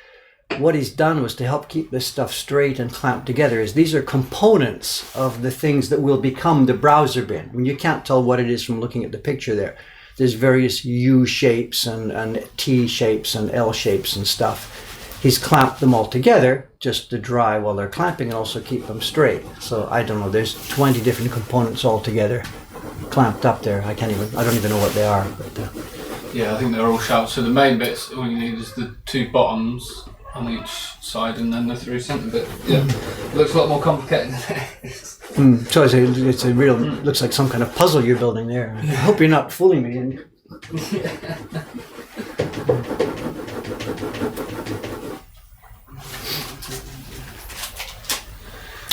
What he's done was to help keep this stuff straight and clamped together. These are components of the things that will become the browser bin. I mean, you can't tell what it is from looking at the picture there. There's various U shapes and T shapes and L shapes and stuff. He's clamped them all together just to dry while they're clamping and also keep them straight. So I don't know, there's 20 different components all together clamped up there. I don't even know what they are. But, yeah, I think they're all sharp. So the main bits, all you need is the two bottoms on each side and then the 3 cm bit. Yeah, it looks a lot more complicated than it is. So it's a real, looks like some kind of puzzle you're building there. I hope you're not fooling me.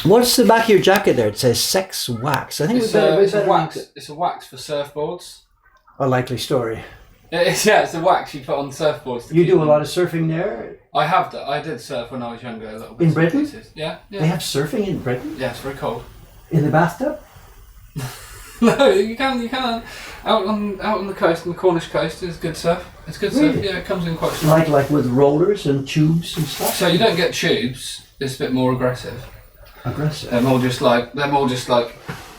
What's the back of your jacket there? It says sex wax. I think it's a wax. It's a wax for surfboards. A likely story. It's a wax you put on surfboards. You do a lot of surfing there? I have done. I did surf when I was younger. A little bit. In Britain? Yeah. They have surfing in Britain? Yeah, it's very cold. In the bathtub? No, you can out on the coast, on the Cornish coast, is good surf. It's good surf. Really? Yeah, it comes in quite strong. Like with rollers and tubes and stuff. So you don't get tubes. It's a bit more aggressive. Aggressive. They're more just like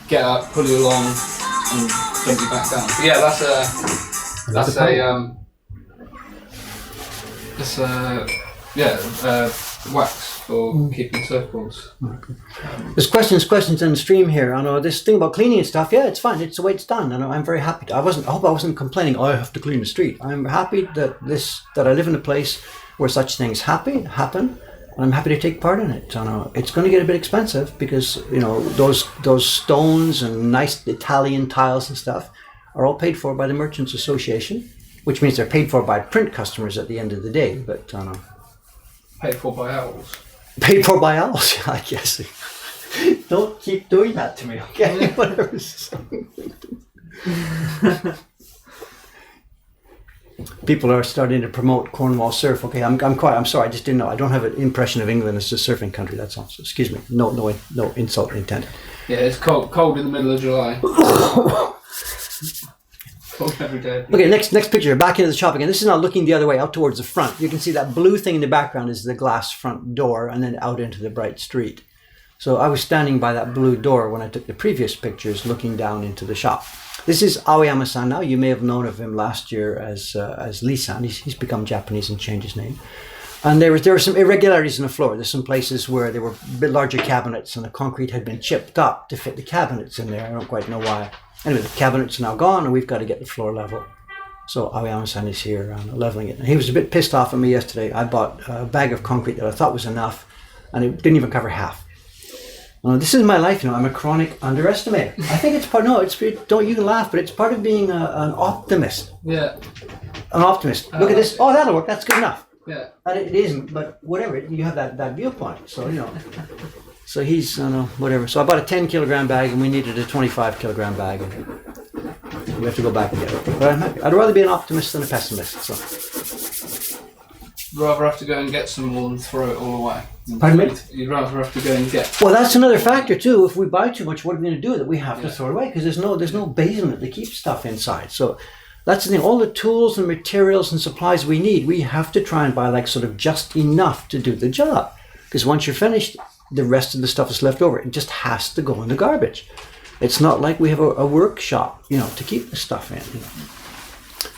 get up, pull you along, and dump you back down. But yeah, wax for keeping surfboards. There's questions in the stream here. I know this thing about cleaning and stuff. Yeah, it's fine. It's the way it's done. And I'm very happy. I hope I wasn't complaining. Oh, I have to clean the street. I'm happy that I live in a place where such things happen. And I'm happy to take part in it. I know it's going to get a bit expensive because those stones and nice Italian tiles and stuff are all paid for by the Merchants Association, which means they're paid for by print customers at the end of the day. But I know. Paid for by owls. Paid for by owls, I guess. Don't keep doing that to me, okay? Whatever. People are starting to promote Cornwall surf. Okay, I'm sorry. I just didn't know. I don't have an impression of England as a surfing country. That's all. So, excuse me. No insult intended. Yeah, it's cold in the middle of July. Cold every day. Okay, next picture. Back into the shop again. This is now looking the other way, out towards the front. You can see that blue thing in the background is the glass front door, and then out into the bright street. So I was standing by that blue door when I took the previous pictures, looking down into the shop. This is Aoyama-san now. You may have known of him last year as Lee-san. He's become Japanese and changed his name. And there were some irregularities in the floor. There's some places where there were a bit larger cabinets and the concrete had been chipped up to fit the cabinets in there. I don't quite know why. Anyway, the cabinets are now gone and we've got to get the floor level. So Aoyama-san is here leveling it. And he was a bit pissed off at me yesterday. I bought a bag of concrete that I thought was enough and it didn't even cover half. This is my life, I'm a chronic underestimator. I think it's part. You can laugh, but it's part of being an optimist. Yeah. An optimist. Look at this. Oh, that'll work. That's good enough. Yeah. And it isn't, but whatever. You have that viewpoint. So So he's, I don't know, whatever. So I bought a 10 kilogram bag and we needed a 25 kilogram bag. And we have to go back and get it. But I'd rather be an optimist than a pessimist. So. Rather have to go and get some more than throw it all away. Pardon me? You'd rather have to go and get. Well, that's another factor too. If we buy too much, what are we going to do? That we have to throw it away because there's no basement to keep stuff inside. So that's the thing. All the tools and materials and supplies we need, we have to try and buy like sort of just enough to do the job. Because once you're finished, the rest of the stuff is left over. It just has to go in the garbage. It's not like we have a workshop, to keep the stuff in.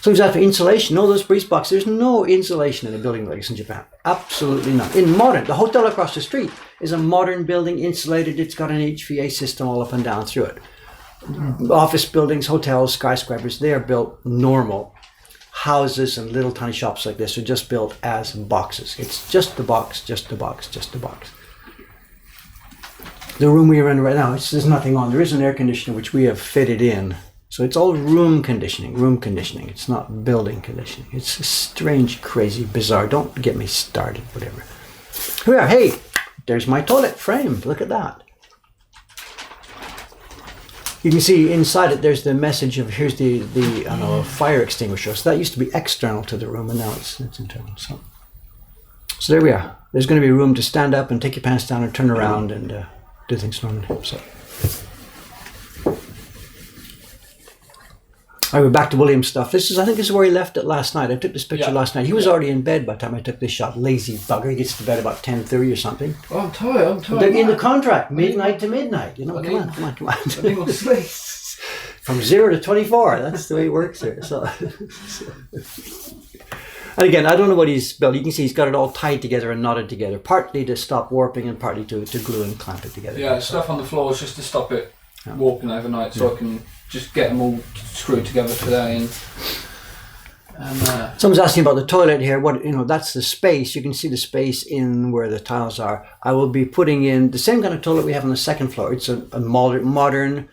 So exactly, insulation. No, those breeze boxes. There's no insulation in a building like this in Japan. Absolutely not. In modern, the hotel across the street is a modern building, insulated. It's got an HVAC system all up and down through it. Office buildings, hotels, skyscrapers, they are built normal. Houses and little tiny shops like this are just built as boxes. It's just a box, just a box, just a box. The room we are in right now, there's nothing on. There is an air conditioner which we have fitted in. So it's all room conditioning. It's not building conditioning. It's strange, crazy, bizarre. Don't get me started, whatever. Here we are. Hey, there's my toilet frame. Look at that. You can see inside it, there's the message of here's the fire extinguisher. So that used to be external to the room, and now it's internal. So there we are. There's going to be room to stand up and take your pants down and turn around and do things normally. So. All right, we're back to William's stuff. I think this is where he left it last night. I took this picture last night. He was already in bed by the time I took this shot. Lazy bugger. He gets to bed about 10:30 or something. Oh, I'm tired. They're in the contract, midnight to midnight. Come on. I need more sleep. From 0 to 24. That's the way it works here. So. And again, I don't know what he's built. You can see he's got it all tied together and knotted together, partly to stop warping and partly to glue and clamp it together. Yeah, stuff on the floor is just to stop it warping overnight, so I can just get them all screwed together today. And someone's asking about the toilet here. That's the space. You can see the space in where the tiles are. I will be putting in the same kind of toilet we have on the second floor. It's a modern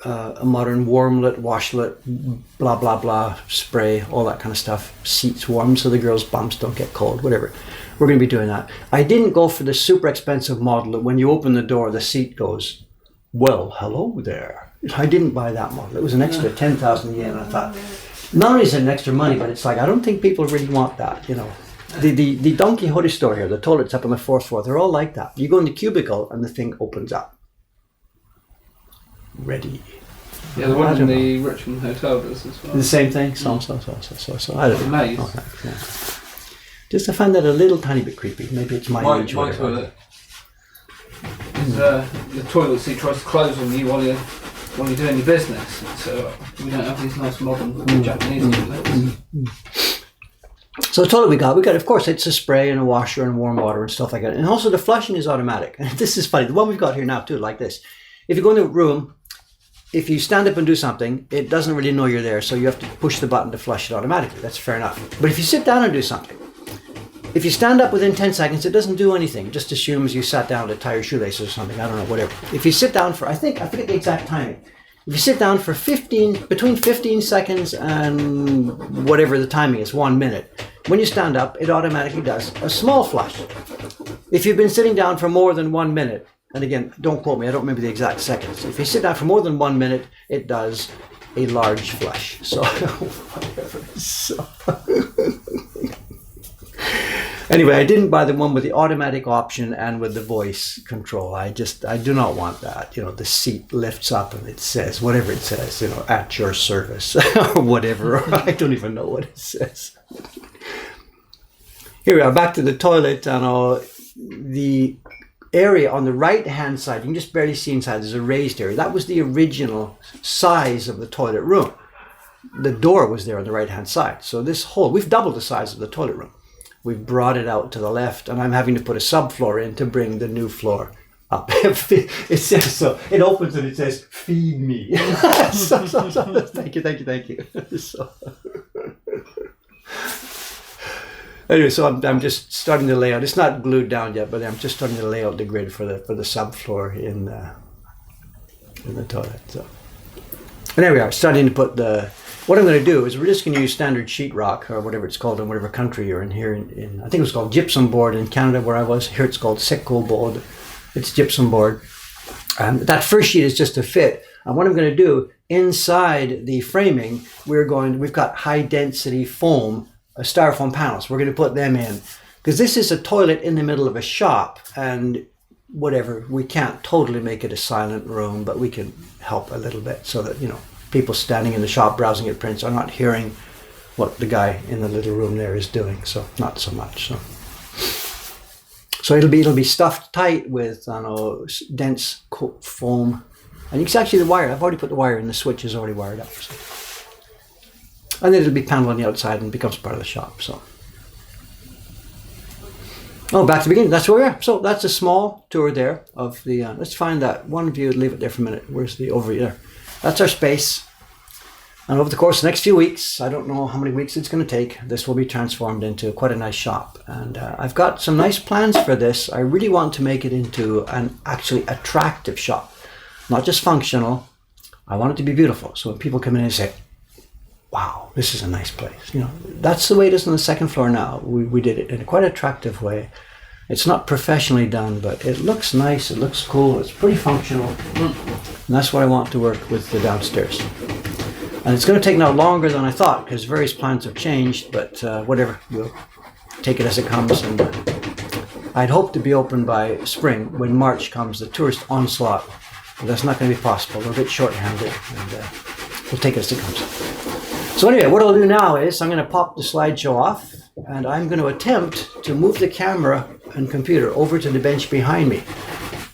warmlet, washlet, blah blah blah, spray, all that kind of stuff. Seats warm so the girls' bumps don't get cold, whatever. We're going to be doing that. I didn't go for the super expensive model that when you open the door the seat goes, well, hello there. I didn't buy that model. It was an extra 10,000 yen. I thought, not only is it an extra money, but it's like, I don't think people really want that, The Don Quixote store here, the toilets up on the fourth floor, they're all like that. You go in the cubicle and the thing opens up. Ready. Yeah, the one in the Richmond Hotel does as well. The same thing? So. I don't know. Amazed. Okay, yeah. Just I find that a little tiny bit creepy. Maybe it's my age. My toilet is the toilet seat tries to close on you while you're doing your business. So we don't have these nice modern Japanese toilets. So the toilet we got, of course, it's a spray and a washer and warm water and stuff like that. And also the flushing is automatic. And this is funny. The one we've got here now too, like this. If you go in the room, if you stand up and do something, it doesn't really know you're there, so you have to push the button to flush it automatically. That's fair enough. But if you sit down and do something, if you stand up within 10 seconds, it doesn't do anything. It just assumes you sat down to tie your shoelaces or something. I don't know, whatever. If you sit down for, I forget the exact timing. If you sit down for between 15 seconds and whatever the timing is, 1 minute, when you stand up, it automatically does a small flush. If you've been sitting down for more than 1 minute, and again, don't quote me, I don't remember the exact seconds. If you sit down for more than 1 minute, it does a large flush. So, whatever. So. Anyway, I didn't buy the one with the automatic option and with the voice control. I do not want that. The seat lifts up and it says, whatever it says, at your service or whatever. I don't even know what it says. Here we are, back to the toilet. The area on the right hand side, you can just barely see inside, there's a raised area. That was the original size of the toilet room. The door was there on the right hand side. So this whole, we've doubled the size of the toilet room. We've brought it out to the left, and I'm having to put a subfloor in to bring the new floor up. It says so. It opens and it says, "Feed me." so, thank you. So. Anyway, so I'm just starting to lay out. It's not glued down yet, but I'm just starting to lay out the grid for the subfloor in the toilet. So, and there we are, starting to put the. What I'm going to do is we're just going to use standard sheetrock or whatever it's called in whatever country you're in. Here in I think it was called gypsum board in Canada where I was. Here it's called sekko board. It's gypsum board. That first sheet is just a fit. And what I'm going to do, inside the framing, we've got high density foam, styrofoam panels. We're going to put them in. Because this is a toilet in the middle of a shop, and whatever, we can't totally make it a silent room, but we can help a little bit so that, people standing in the shop browsing at prints are not hearing what the guy in the little room there is doing. So not so much. So it'll be stuffed tight with dense foam, and you can actually the wire. I've already put the wire in. The switch is already wired up. So. And then it'll be paneled on the outside and becomes part of the shop. So. Oh, back to the beginning. That's where we are. So that's a small tour there of the. Let's find that one view. Leave it there for a minute. Where's the overview there? That's our space. And over the course of the next few weeks, I don't know how many weeks it's going to take, this will be transformed into quite a nice shop. And I've got some nice plans for this. I really want to make it into an actually attractive shop, not just functional. I want it to be beautiful. So when people come in and say, wow, this is a nice place. That's the way it is on the second floor now. We did it in a quite attractive way. It's not professionally done, but it looks nice, it looks cool, it's pretty functional. And that's what I want to work with the downstairs. And it's going to take now longer than I thought, because various plans have changed, but whatever, we'll take it as it comes. And I'd hoped to be open by spring. When March comes, the tourist onslaught, but that's not going to be possible. We're a bit short-handed, and we'll take it as it comes. So anyway, what I'll do now is I'm going to pop the slideshow off, and I'm going to attempt to move the camera and computer over to the bench behind me.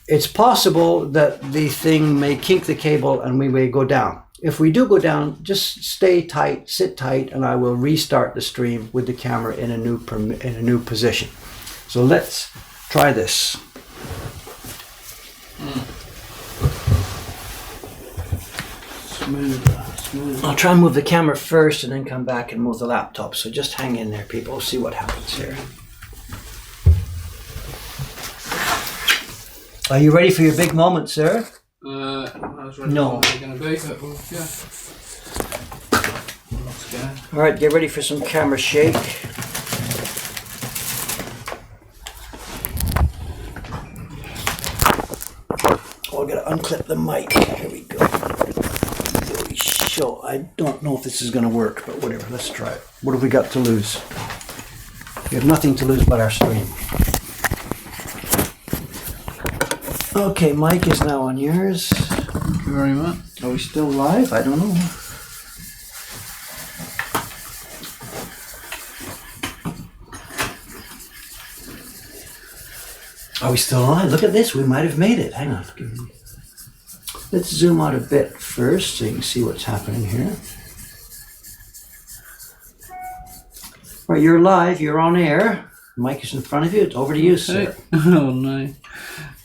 It's possible that the thing may kink the cable and we may go down. If we do go down, just stay tight, sit tight, and I will restart the stream with the camera in a new position. So let's try this. Smooth. I'll try and move the camera first and then come back and move the laptop. So just hang in there, people. We'll see what happens here. Are you ready for your big moment, sir? I was ready No. for what we're going to be, but yeah. Let's go. All right, get ready for some camera shake. Oh, I gotta unclip the mic. Here we go. I don't know if this is going to work, but whatever, let's try it. What have we got to lose? We have nothing to lose but our stream. Okay, mic is now on yours. Thank you very much. Are we still live? I don't know. Are we still on? Look at this, we might have made it. Hang on. Let's zoom out a bit first so you can see what's happening here. Right, you're live, you're on air. The mic is in front of you, it's over to you, sir. Oh no.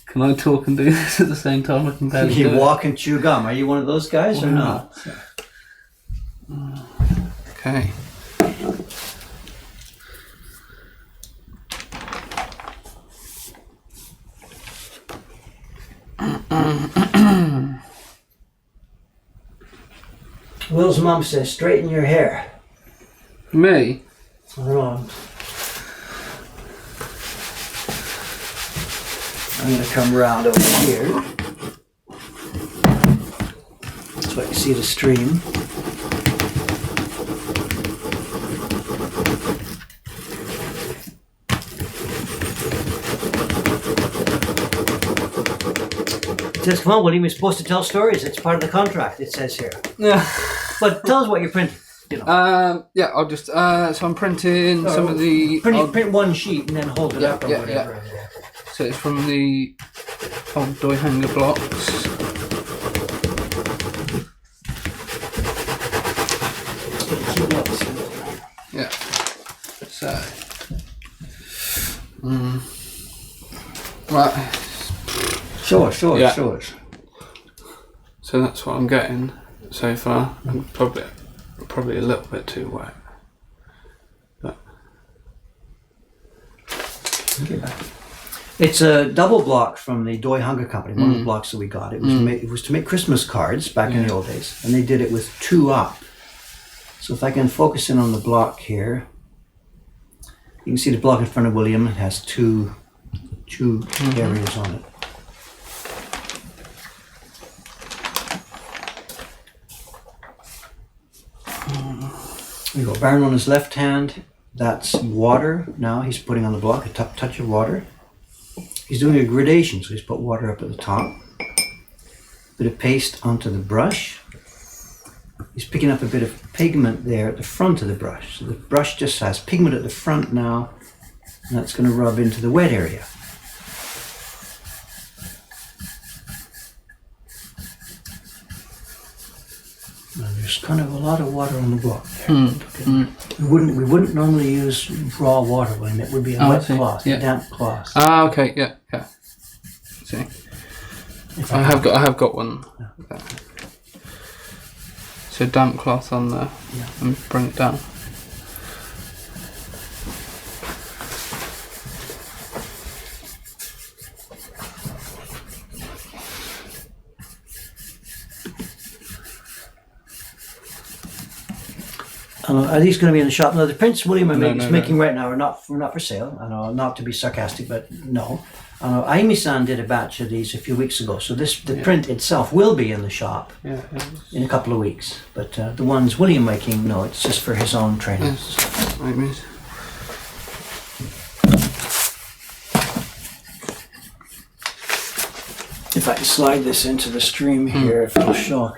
Can I talk and do this at the same time? I can barely do You it. walk and chew gum. Are you one of those guys or not? Okay. Will's mum says, straighten your hair. Me? Wrong. I'm going to come round over here so I can see the stream. It says, come on, William, you're supposed to tell stories. It's part of the contract, it says here. Yeah. But tell us what you're printing. Yeah, I'll just, so I'm printing some of the... Print one sheet and then hold it up or yeah, whatever. yeah. So it's from the old doy hanger blocks. Yeah. So... Right. Show us. So that's what I'm getting so far. I'm probably a little bit too wet. But it's a double block from the Doy Hunger Company, one of the blocks that we got. It was to make Christmas cards back in the old days, and they did it with two up. So if I can focus in on the block here, you can see the block in front of William. It has two areas on it. We go Baron on his left hand. That's water. Now he's putting on the block a touch of water. He's doing a gradation, so he's put water up at the top. Bit of paste onto the brush. He's picking up a bit of pigment there at the front of the brush. So the brush just has pigment at the front now, and that's going to rub into the wet area. And there's kind of a lot of water on the block there. We wouldn't normally use raw water when it would be a wet cloth, a damp cloth. Ah, okay, yeah. See, I have got one. Yeah. So damp cloth on there, and bring it down. Are these going to be in the shop? No, the prints William is making right now are not for sale. I know, not to be sarcastic, but no. I know Aimi-san did a batch of these a few weeks ago, so the print itself will be in the shop in a couple of weeks. But the ones William making, no, it's just for his own training. Yes. Right, miss. If I can slide this into the stream here, if it'll show.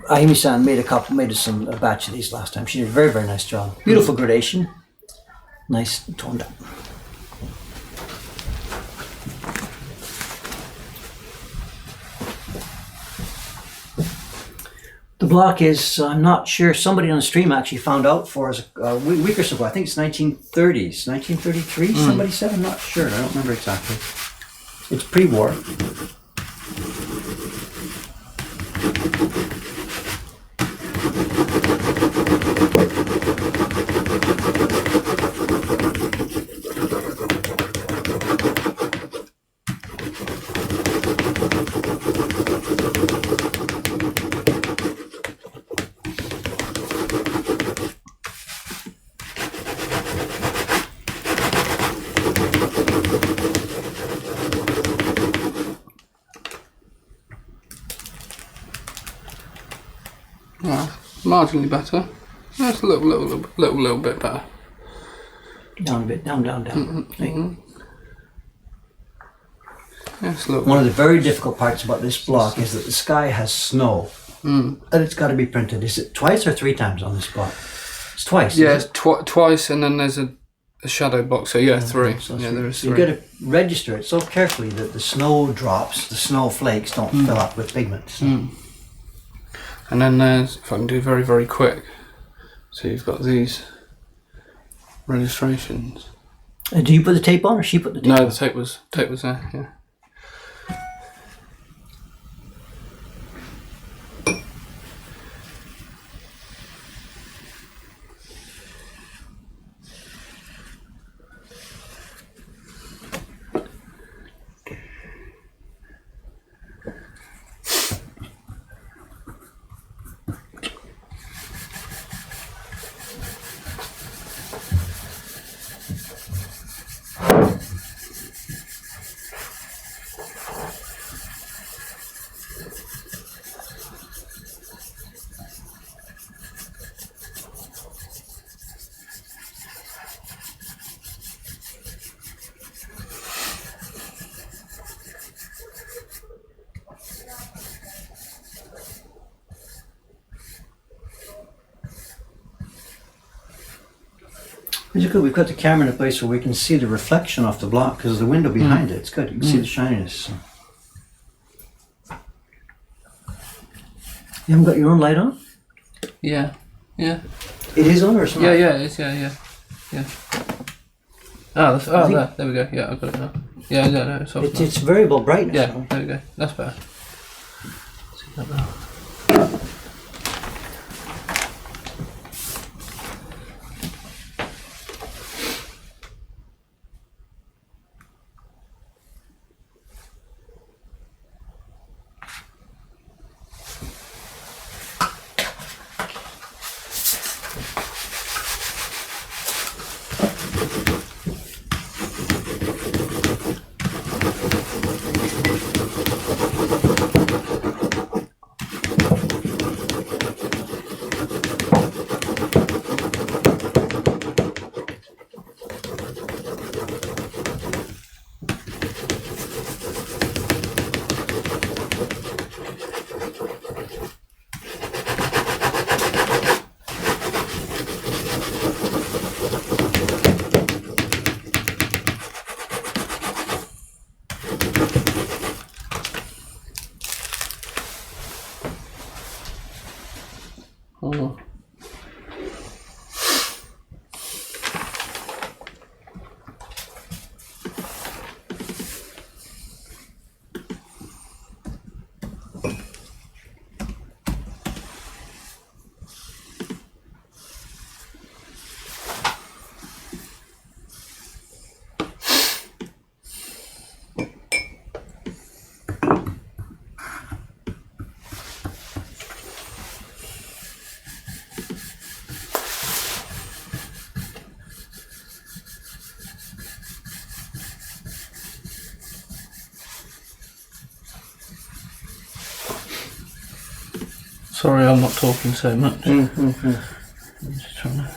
Aimi-san made a batch of these last time. She did a very, very nice job. Beautiful gradation. Nice toned up. The block is, I'm not sure, somebody on the stream actually found out for us a week or so ago. I think it's 1930s, 1933, somebody said. I'm not sure. I don't remember exactly. It's pre-war. Marginally better. That's a little bit better. Down a bit, down. Yes, look. One of the very difficult parts about this block is that the sky has snow. And it's got to be printed. Is it twice or 3 times on this block? It's twice. Yeah, it's twice, and then there's a shadow box. So 3. So there is 3. You've got to register it so carefully that the snow drops, the snow flakes don't fill up with pigment. So. And then there's, if I can do very, very quick, so you've got these registrations. Do you put the tape on, or she put the tape on? No, the tape was there, yeah. It's good. We've got the camera in a place where we can see the reflection off the block because of the window behind it. It's good. You can see the shininess. So. You haven't got your own light on? Yeah. It is on, or it's not? Yeah, it is. Yeah. There we go. Yeah, I've got it now. Yeah, no, it's variable brightness. Yeah, there we go. That's better. See that now. Oh. Sorry, I'm not talking so much. I'm just trying to...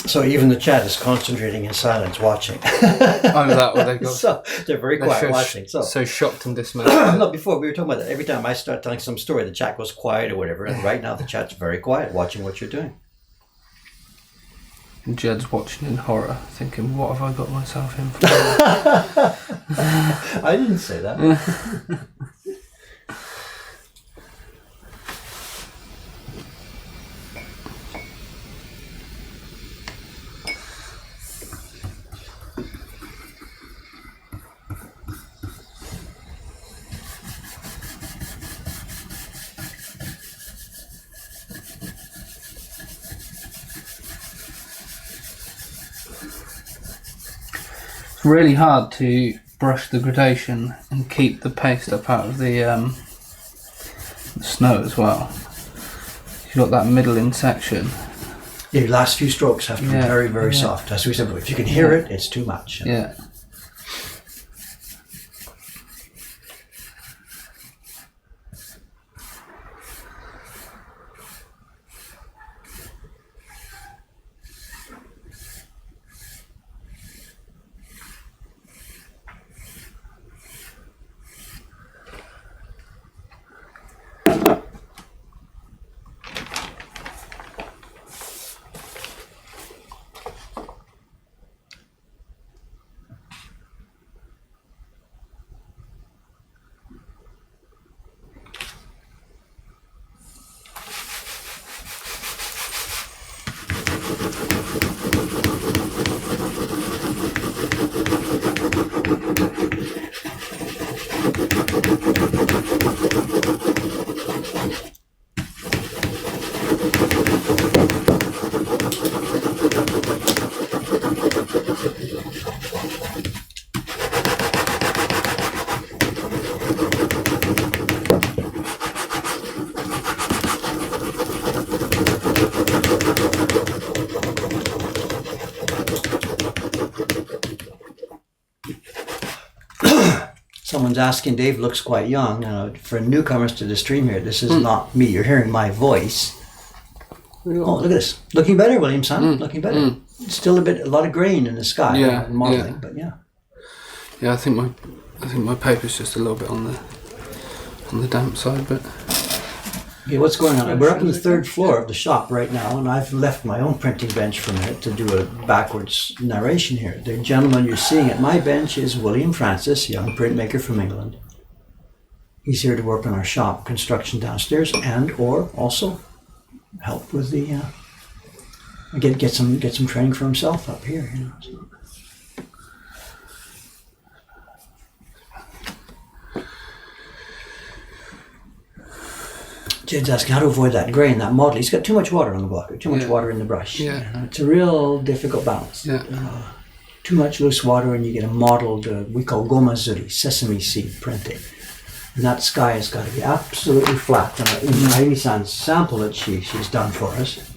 So even the chat is concentrating in silence, watching. Oh, that what they got. So they're very quiet watching. So shocked and dismayed. No, before we were talking about that. Every time I start telling some story, the chat goes quiet or whatever. And right now the chat's very quiet, watching what you're doing. And Jed's watching in horror, thinking, "What have I got myself in for?" I didn't say that. Really hard to brush the gradation and keep the paste up out of the snow as well. You've got that middling section. Your last few strokes have to be very, very soft. As we said, if you can hear it, it's too much. Yeah. Someone's asking, Dave looks quite young. For newcomers to the stream here, this is not me. You're hearing my voice. Oh, look at this. Looking better, William-san. Looking better. Still a lot of grain in the sky. Modeling, but yeah. Yeah, I think I think my paper's just a little bit on the damp side, but. Okay, what's going on? We're up on the third floor of the shop right now, and I've left my own printing bench for a minute to do a backwards narration here. The gentleman you're seeing at my bench is William Francis, young printmaker from England. He's here to work on our shop construction downstairs, and or also help with the get some training for himself up here. You know. So. Jed's asking how to avoid that grain, that model. He's got too much water on the block, too much water in the brush. Yeah. You know, it's a real difficult balance. Yeah. Too much loose water and you get a mottled, we call gomazuri, sesame seed printing. And that sky has got to be absolutely flat. And in Aimi-san's sample that she's done for us,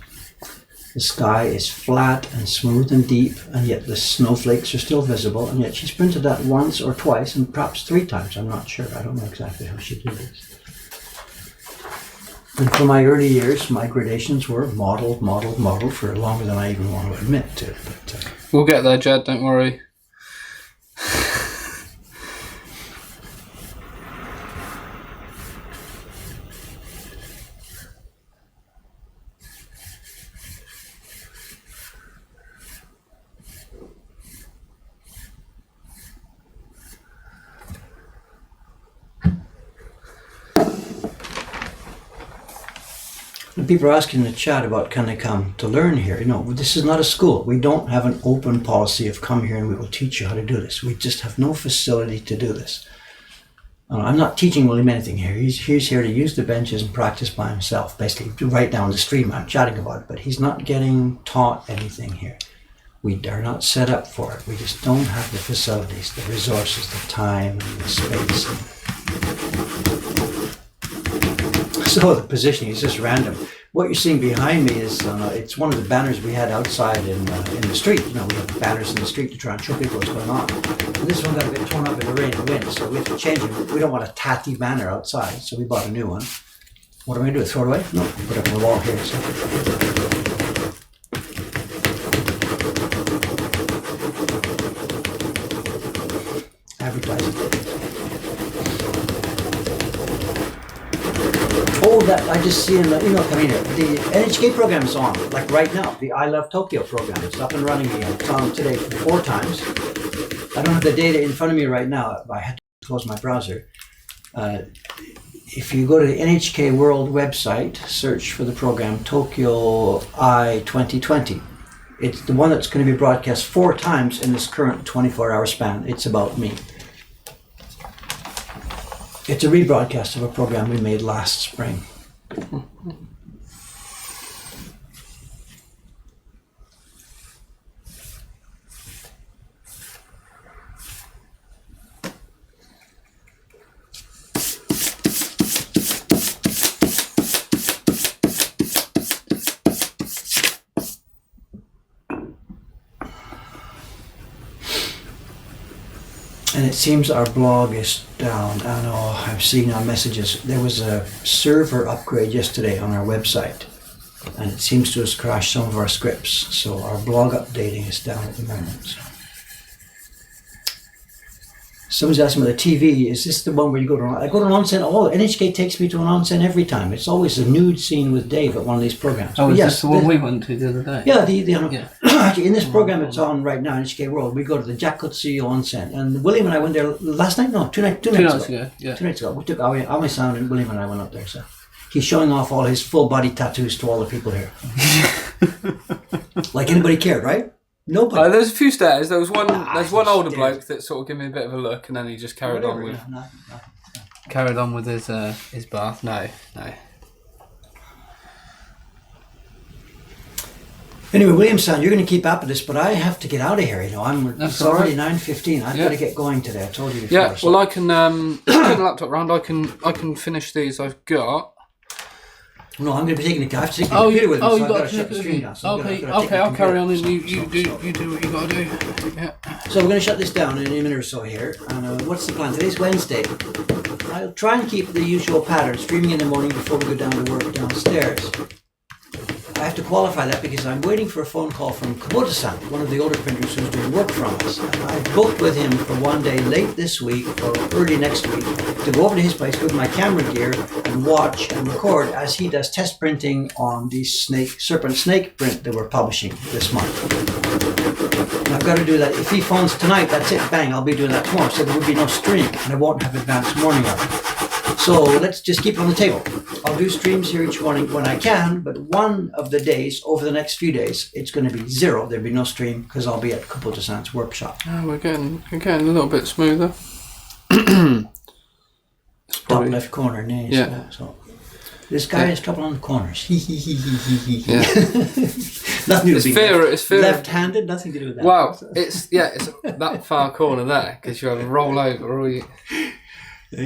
the sky is flat and smooth and deep, and yet the snowflakes are still visible, and yet she's printed that once or twice, and perhaps 3 times, I'm not sure. I don't know exactly how she did this. And for my early years, my gradations were model for longer than I even want to admit to. But, we'll get there, Jed, don't worry. People are asking in the chat about can they come to learn here. You know, this is not a school. We don't have an open policy of come here and we will teach you how to do this. We just have no facility to do this. I'm not teaching William anything here. He's here to use the benches and practice by himself. Basically, right now on the stream I'm chatting about it, but he's not getting taught anything here. We are not set up for it. We just don't have the facilities, the resources, the time, and the space. So the positioning is just random. What you're seeing behind me is it's one of the banners we had outside in the street. You know, we have banners in the street to try and show people what's going on. And this one got a bit torn up in the rain and wind, so we have to change it. We don't want a tatty banner outside, so we bought a new one. What am I going to do? Throw it away? No, put it on the wall here. So. Advertising. Oh, that I just see in the email coming here. The NHK program is on, like right now. The I Love Tokyo program. It's up and running again. It's on today 4 times. I don't have the data in front of me right now. I had to close my browser. If you go to the NHK World website, search for the program Tokyo I 2020. It's the one that's going to be broadcast 4 times in this current 24-hour span. It's about me. It's a rebroadcast of a program we made last spring. And it seems our blog is down. I know I'm seeing our messages. There was a server upgrade yesterday on our website, and it seems to have crashed some of our scripts. So our blog updating is down at the moment. So. Someone's asking me the TV, is this the one where you go to, I go to an onsen, NHK takes me to an onsen every time. It's always a nude scene with Dave at one of these programs. Oh, is this the one we went to the other day? Yeah, actually in this program it's on right now, NHK World, we go to the Jakutsu onsen. And William and I went there last night? No, two nights ago. 2 nights ago. We took Aoi-san and William and I went up there. So he's showing off all his full body tattoos to all the people here. Like anybody cared, right? Nobody. There's a few stares. There's one older bloke that sort of gave me a bit of a look, and then he just carried on with his bath. No. Anyway, William-san, you're going to keep up with this, but I have to get out of here. You know, it's already 9:15. I've got to get going today. I told you before. Yeah. Well, I can turn the laptop round. I can finish these I've got. No, I'm going to be taking the computer with me, so I've got to shut the stream down. So okay, I'll carry on, and you do what you got to do. Yeah. So we're going to shut this down in a minute or so here. And what's the plan? Today's Wednesday. I'll try and keep the usual pattern, streaming in the morning before we go down to work downstairs. I have to qualify that because I'm waiting for a phone call from Kubota-san, one of the older printers who's doing work from us. And I've booked with him for one day late this week or early next week to go over to his place with my camera gear and watch and record as he does test printing on the serpent snake print that we're publishing this month. And I've got to do that. If he phones tonight, that's it, bang, I'll be doing that tomorrow. So there will be no stream and I won't have advanced morning hour. So let's just keep it on the table. I'll do streams here each morning when I can, but one of the days, over the next few days, it's going to be zero. There'll be no stream because I'll be at Kubota-san's workshop. Oh, we're getting a little bit smoother. Top left corner, nay. Yeah. So this guy has trouble on the corners. Yeah. Nothing to do with it's fear. left-handed, nothing to do with that. Well, it's that far corner there because you have a roll over or you.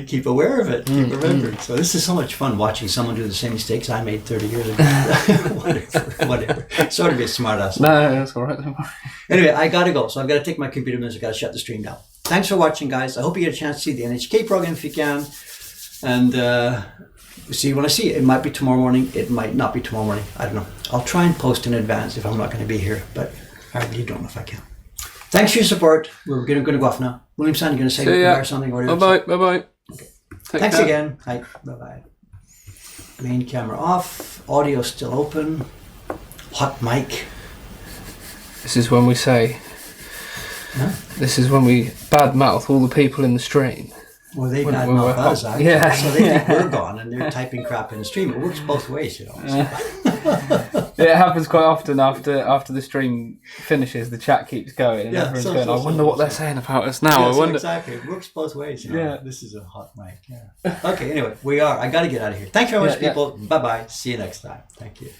Keep aware of it. Keep remembering. So this is so much fun watching someone do the same mistakes I made 30 years ago. whatever. Sorry to be a smart ass. No, that's all right. Anyway, I gotta go. So I've got to take my computer minutes. I've got to shut the stream down. Thanks for watching, guys. I hope you get a chance to see the NHK program if you can. And see when I see it. It might be tomorrow morning. It might not be tomorrow morning. I don't know. I'll try and post in advance if I'm not going to be here. But I really don't know if I can. Thanks for your support. We're going to go off now. William-san, you going to say goodbye or something? Bye-bye. Okay. Thanks again. Hi. Bye-bye. Main camera off. Audio still open. Hot mic. This is when we say... Huh? This is when we badmouth all the people in the stream. Well, they badmouth us, actually. Yeah. So they think we're gone and they're typing crap in the stream. It works both ways, you know. It happens quite often after the stream finishes, the chat keeps going and everyone's going, I wonder what they're saying about us now. Yeah, I wonder. Exactly. It works both ways. You know? Yeah. This is a hot mic. Yeah. Okay, anyway, I got to get out of here. Thanks very much, people. Bye-bye. See you next time. Thank you.